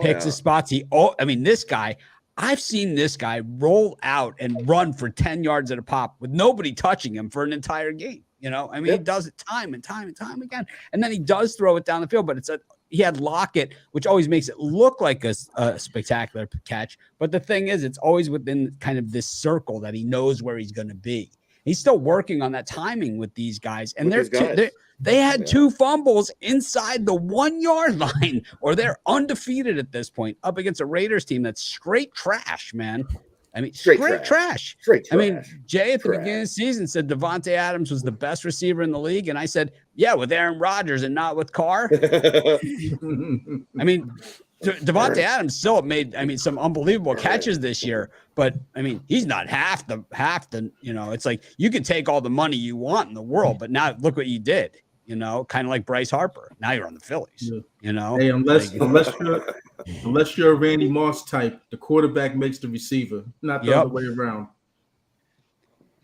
picks his spots. This guy, I've seen this guy roll out and run for 10 yards at a pop with nobody touching him for an entire game. He does it time and time and time again. And then he does throw it down the field, but he had Lockett, which always makes it look like a spectacular catch. But the thing is, it's always within kind of this circle that he knows where he's going to be. He's still working on that timing with these guys. And they had 2 fumbles inside the 1 yard line, or they're undefeated at this point up against a Raiders team that's straight trash, man. Straight trash. Jay at the beginning of the season said Devontae Adams was the best receiver in the league. And I said, yeah, with Aaron Rodgers and not with Carr. Devontae Adams still made, some unbelievable catches this year, but he's not half the, it's like you can take all the money you want in the world, but now look what you did, kind of like Bryce Harper. Now you're on the Phillies, Hey, unless you're a Randy Moss type, the quarterback makes the receiver, not the other way around.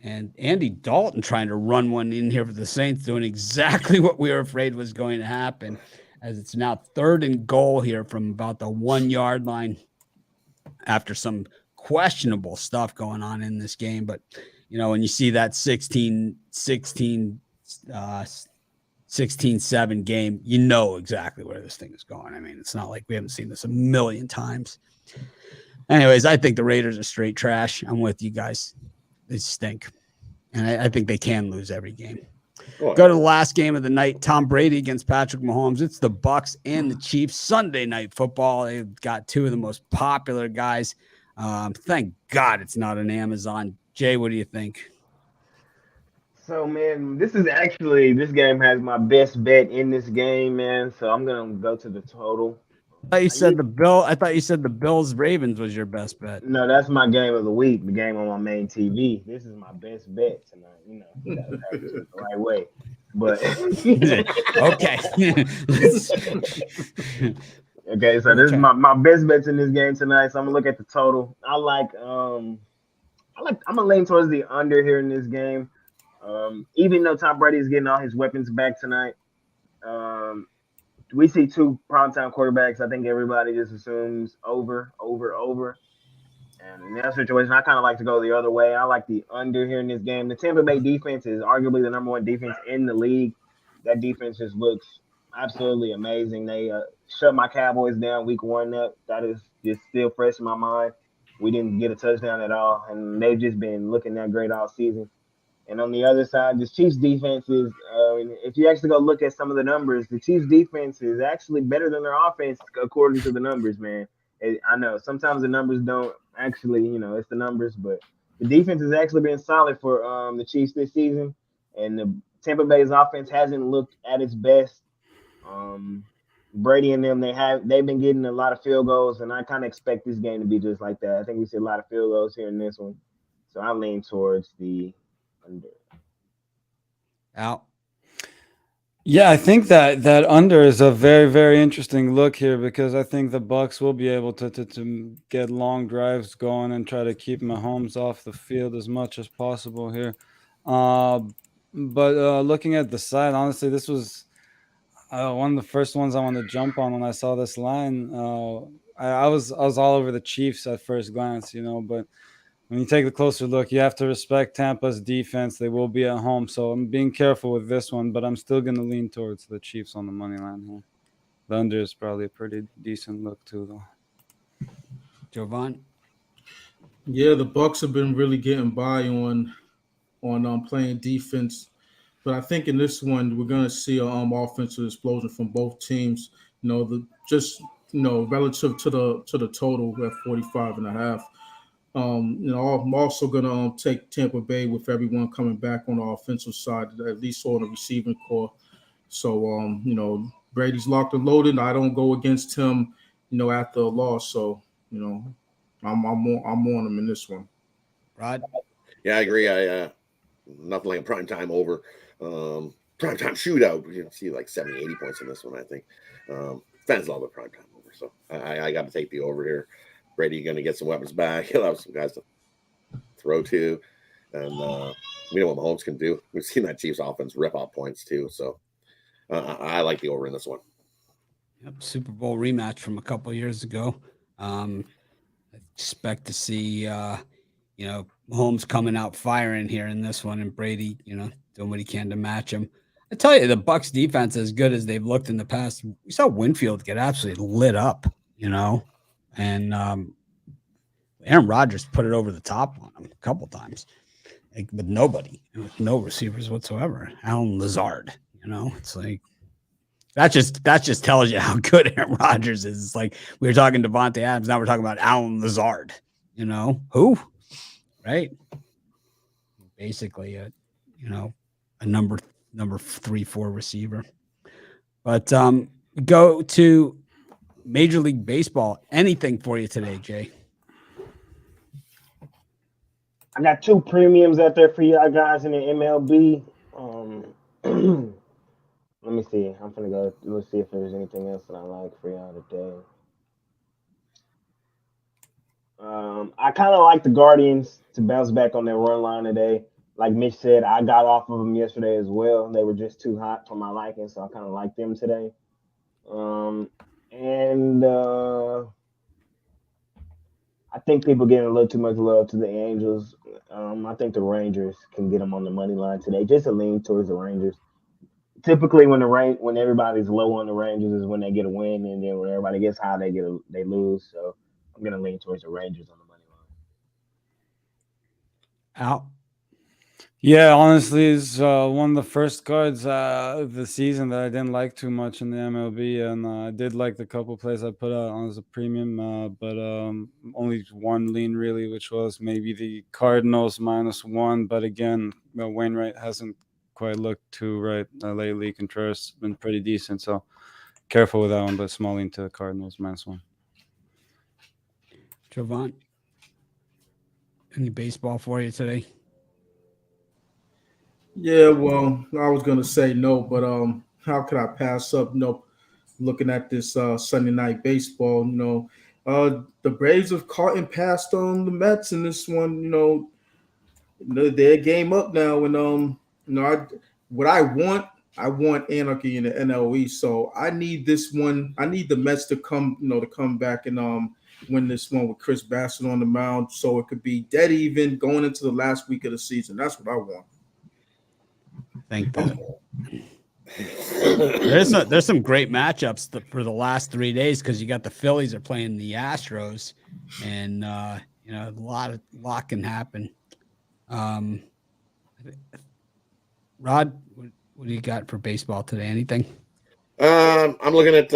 And Andy Dalton trying to run one in here for the Saints, doing exactly what we were afraid was going to happen, as it's now 3rd and goal here from about the 1 yard line after some questionable stuff going on in this game. But, when you see that 16-7 game, you know exactly where this thing is going. It's not like we haven't seen this a million times. Anyways, I think the Raiders are straight trash. I'm with you guys. They stink. And I think they can lose every game. Go to the last game of the night. Tom Brady against Patrick Mahomes. It's the Bucs and the Chiefs. Sunday night football. They've got 2 of the most popular guys. Thank God it's not on Amazon. Jay, what do you think? So, man, this game has my best bet in this game, man. So I'm going to go to the total. I thought you said the Bills Ravens was your best bet. No, that's my game of the week, the game on my main TV. This is my best bet tonight. You gotta practice it the right way. But okay. Okay, so this is my best bets in this game tonight. So I'm gonna look at the total. I'm gonna lean towards the under here in this game. Even though Tom Brady is getting all his weapons back tonight. We see 2 primetime quarterbacks. I think everybody just assumes over. And in that situation, I kind of like to go the other way. I like the under here in this game. The Tampa Bay defense is arguably the number 1 defense in the league. That defense just looks absolutely amazing. They shut my Cowboys down week 1 up. That is just still fresh in my mind. We didn't get a touchdown at all, and they've just been looking that great all season. And on the other side, the Chiefs defense is, if you actually go look at some of the numbers, the Chiefs defense is actually better than their offense according to the numbers, man. I know sometimes the numbers don't actually, it's the numbers, but the defense has actually been solid for the Chiefs this season. And the Tampa Bay's offense hasn't looked at its best. Brady and them, they've been getting a lot of field goals, and I kind of expect this game to be just like that. I think we see a lot of field goals here in this one. So I lean towards the under. Out. Yeah, I think that under is a very, very interesting look here, because I think the Bucs will be able to get long drives going and try to keep Mahomes off the field as much as possible here. But looking at the side, honestly, this was one of the first ones I wanted to jump on when I saw this line. I was all over the Chiefs at first glance, but when you take a closer look, you have to respect Tampa's defense. They will be at home, so I'm being careful with this one, but I'm still going to lean towards the Chiefs on the money line here. The under is probably a pretty decent look too, though. Jovan? Yeah, the Bucs have been really getting by on playing defense. But I think in this one, we're going to see an offensive explosion from both teams. Relative to the total at 45.5. I'm also going to take Tampa Bay with everyone coming back on the offensive side, at least on the receiving core. So, Brady's locked and loaded. I don't go against him, after a loss. So, I'm on him in this one. Rod? Yeah, I agree. Nothing like a primetime over. Primetime shootout. You see like 70, 80 points in this one, I think. Fans love a primetime over. So I got to take the over here. Brady going to get some weapons back. He'll have some guys to throw to. And we know what Mahomes can do. We've seen that Chiefs offense rip off points too. So I like the over in this one. Yep, Super Bowl rematch from a couple of years ago. I expect to see, Mahomes coming out firing here in this one, and Brady, doing what he can to match him. I tell you, the Bucs defense, as good as they've looked in the past, we saw Winfield get absolutely lit up, and Aaron Rodgers put it over the top on him a couple times, with nobody, with no receivers whatsoever. Alan Lazard, it's like that just tells you how good Aaron Rodgers is. It's like we were talking to Devontae Adams, now we're talking about Alan Lazard. Who, right? Basically, a number 3-4 receiver. But go to Major League Baseball. Anything for you today, Jay? I got 2 premiums out there for you guys in the MLB. Let me see. I'm gonna go. Let's see if there's anything else that I like for y'all today. I kind of like the Guardians to bounce back on their run line today. Like Mitch said, I got off of them yesterday as well. They were just too hot for my liking, so I kind of like them today. I think people getting a little too much love to the Angels. I think the Rangers can get them on the money line today. Just a lean towards the Rangers. Typically, when everybody's low on the Rangers is when they get a win, and then when everybody gets high, they lose. So I'm gonna lean towards the Rangers on the money line. Out. Yeah, honestly, it's one of the first cards of the season that I didn't like too much in the MLB, and I did like the couple plays I put out on as a premium, but only one lean really, which was maybe the Cardinals -1. But again, Wainwright hasn't quite looked too right lately. Contreras has been pretty decent, so careful with that one, but small lean to the Cardinals -1. Jovan, any baseball for you today? Yeah, well, I was gonna say no, but how could I pass up? Looking at this Sunday night baseball, the Braves have caught and passed on the Mets in this one. Their game up now, and what I want anarchy in the NL East. So I need this one. I need the Mets to come back and win this one with Chris Bassett on the mound, so it could be dead even going into the last week of the season. That's what I want. Think that there's some great matchups for the last 3 days, because you got the Phillies are playing the Astros, and a lot can happen. Rod, what do you got for baseball today? Anything? I'm looking at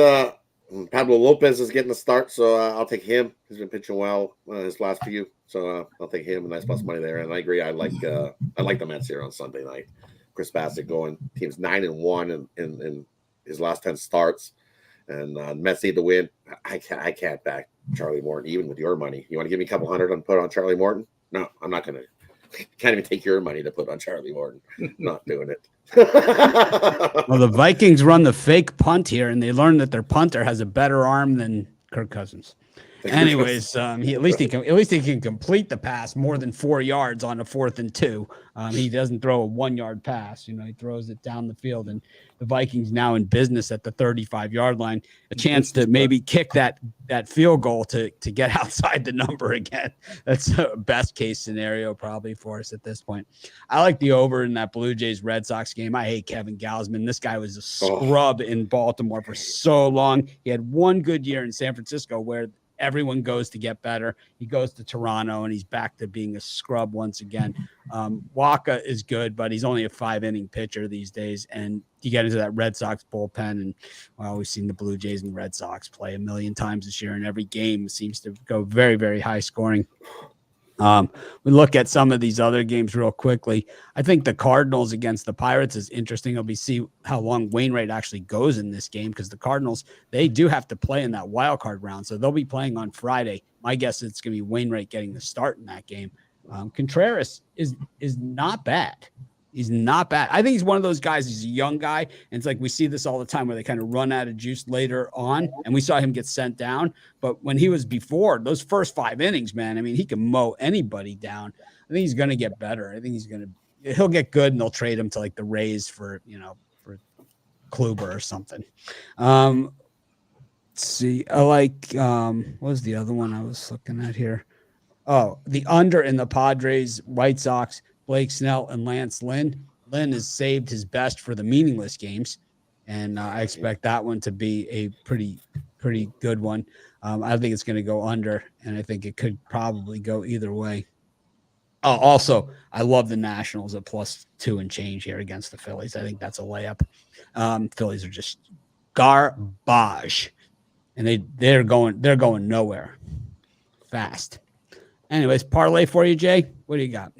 Pablo Lopez is getting a start, so I'll take him. He's been pitching well his last few, so I'll take him. A nice plus money there, and I agree. I like the Mets here on Sunday night. Chris Bassett going. Team's 9-1 in his last 10 starts, and Mets need to win. I can't back Charlie Morton even with your money. You want to give me a couple hundred and put on Charlie Morton? No, I'm not gonna. Can't even take your money to put on Charlie Morton. Not doing it. Well, the Vikings run the fake punt here, and they learned that their punter has a better arm than Kirk Cousins. Anyways, at least he can complete the pass more than 4 yards on a 4th and 2. He doesn't throw a 1-yard pass. He throws it down the field, and the Vikings now in business at the 35-yard line, a chance to maybe kick that field goal to get outside the number again. That's a best case scenario probably for us at this point. I like the over in that Blue Jays Red Sox game. I hate Kevin Gausman. This guy was a scrub in Baltimore for so long. He had one good year in San Francisco where everyone goes to get better. He goes to Toronto, and he's back to being a scrub once again. Waka is good, but he's only a 5-inning pitcher these days. And you get into that Red Sox bullpen, and well, we've seen the Blue Jays and Red Sox play a million times this year, and every game seems to go very, very high scoring. We look at some of these other games real quickly. I think the Cardinals against the Pirates is interesting. It'll be see how long Wainwright actually goes in this game, because the Cardinals, they do have to play in that wild card round, so they'll be playing on Friday. My guess is it's going to be Wainwright getting the start in that game. Contreras is not bad. He's not bad. I think he's one of those guys. He's a young guy, and it's like we see this all the time where they kind of run out of juice later on, and we saw him get sent down. But when he was before those first 5 innings, man, I mean, he can mow anybody down. I think he's going to get better. I think he'll get good, and they'll trade him to like the Rays for Kluber or something. Let's see. I like what was the other one I was looking at here? Oh, the under in the Padres, White Sox, Blake Snell and Lance Lynn. Lynn has saved his best for the meaningless games, and I expect that one to be a pretty good one. I think it's going to go under, and I think it could probably go either way. Also, I love the Nationals at +2 and change here against the Phillies. I think that's a layup. Phillies are just garbage, and they're going nowhere fast. Anyways, parlay for you, Jay. What do you got?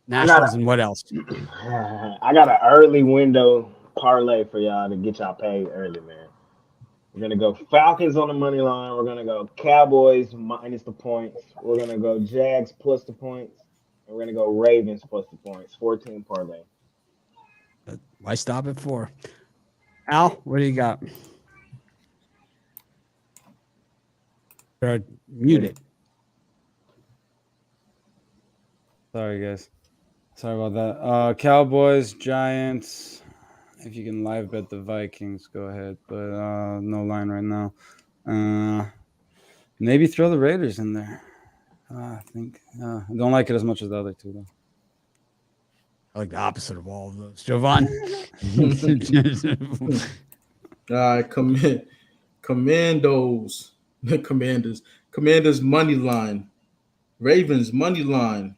Nationals and what else? I got an early window parlay for y'all to get y'all paid early, man. We're going to go Falcons on the money line. We're going to go Cowboys minus the points. We're going to go Jags plus the points. And we're going to go Ravens plus the points. 14 parlay. Why stop at 4? Al, what do you got? Mute it. Sorry, guys. Sorry about that. Cowboys, Giants. If you can live bet the Vikings, go ahead. But no line right now. Maybe throw the Raiders in there. I think. I don't like it as much as the other two, though. I like the opposite of all of those. Jovan? Commandos. The Commanders. Commanders money line. Ravens money line.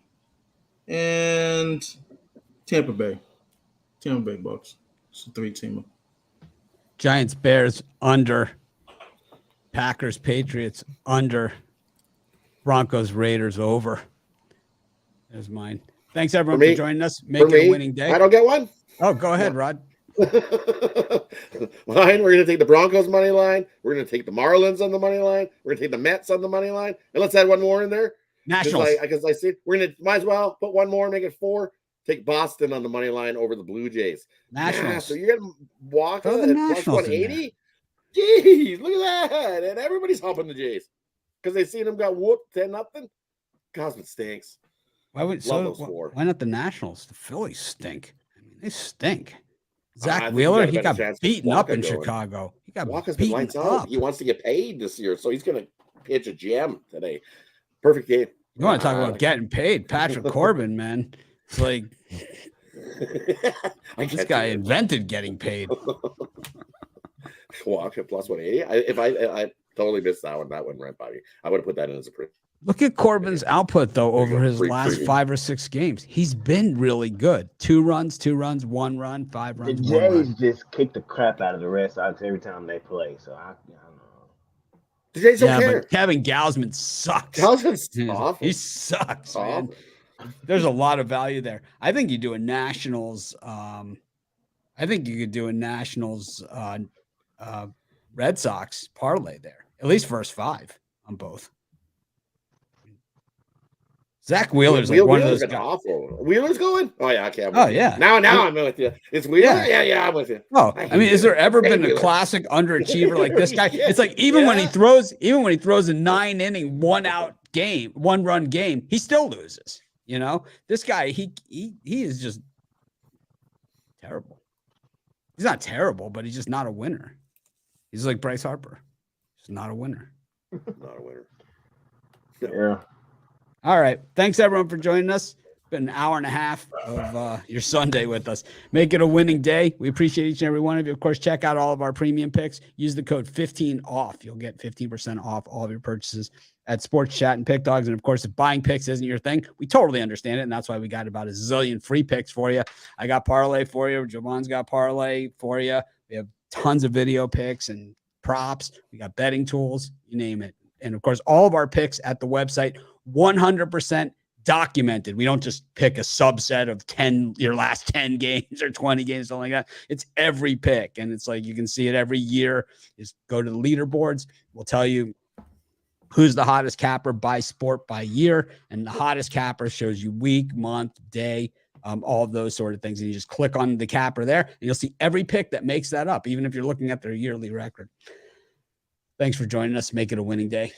And Tampa Bay Bucks. It's a 3-teamer. Giants, Bears, under. Packers-Patriots, under. Broncos, Raiders, over. There's mine. Thanks, everyone, for joining us. Make it a winning day. I don't get one. Oh, go ahead, Rod. Line, we're going to take the Broncos money line. We're going to take the Marlins on the money line. We're going to take the Mets on the money line. And let's add one more in there. Nationals. Because I see we're gonna might as well put one more, make it 4. Take Boston on the money line over the Blue Jays. Nationals. Yeah, so you're gonna walk Throw at the plus Nationals in 180. Jeez, look at that! And everybody's humping the Jays because they seen them got whooped 10-0. Cosmin stinks. Why would Love those 4. Why not the Nationals? The Phillies stink. I mean, they stink. I Zach think Wheeler, you he got a got better chance beaten with up Walker in going. Chicago. He got Walker's been beaten lights up. out. He wants to get paid this year, so he's gonna pitch a gem today. Perfect game. You want to talk about getting paid? Patrick Corbin, man. It's like this guy invented getting paid. Walker plus 180. I totally missed that one. That one right by me. I would have put that in as a print. Look at Corbin's output, though, over his last 5 or 6 games. He's been really good. 2 runs, 1 run, 5 runs. The Jays just kick the crap out of the Red Sox every time they play. So I don't know. The Jays don't care. But Kevin Gausman sucks. Gausman's awful. He sucks, man. There's a lot of value there. I think you do a Nationals. I think you could do a Nationals Red Sox parlay there. At least first 5 on both. Zach Wheeler's like one of those guys. Awful. Wheeler's going? Oh, yeah. Okay. Yeah. Now I'm with you. It's Wheeler? Yeah, I'm with you. Oh, I mean, is there ever been a classic underachiever like this guy? It's like even when he throws a 9-inning, 1-run game, he still loses. You know, this guy, he is just terrible. He's not terrible, but he's just not a winner. He's like Bryce Harper. He's not a winner. Not a winner. Yeah. All right. Thanks, everyone, for joining us. been an hour and a half of your Sunday with us. Make it a winning day. We appreciate each and every one of you. Of course, check out all of our premium picks. Use the code 15OFF. You'll get 15% off all of your purchases at Sports Chat and Pick Dogs. And of course, if buying picks isn't your thing, we totally understand it. And that's why we got about a zillion free picks for you. I got parlay for you. Javon's got parlay for you. We have tons of video picks and props. We got betting tools, you name it. And of course, all of our picks at the website, 100% documented. We don't just pick a subset of your last 10 games or 20 games, something like that. It's every pick. And it's like, you can see it every year. Just go to the leaderboards. We'll tell you who's the hottest capper by sport, by year. And the hottest capper shows you week, month, day, all of those sort of things. And you just click on the capper there and you'll see every pick that makes that up, even if you're looking at their yearly record. Thanks for joining us. Make it a winning day.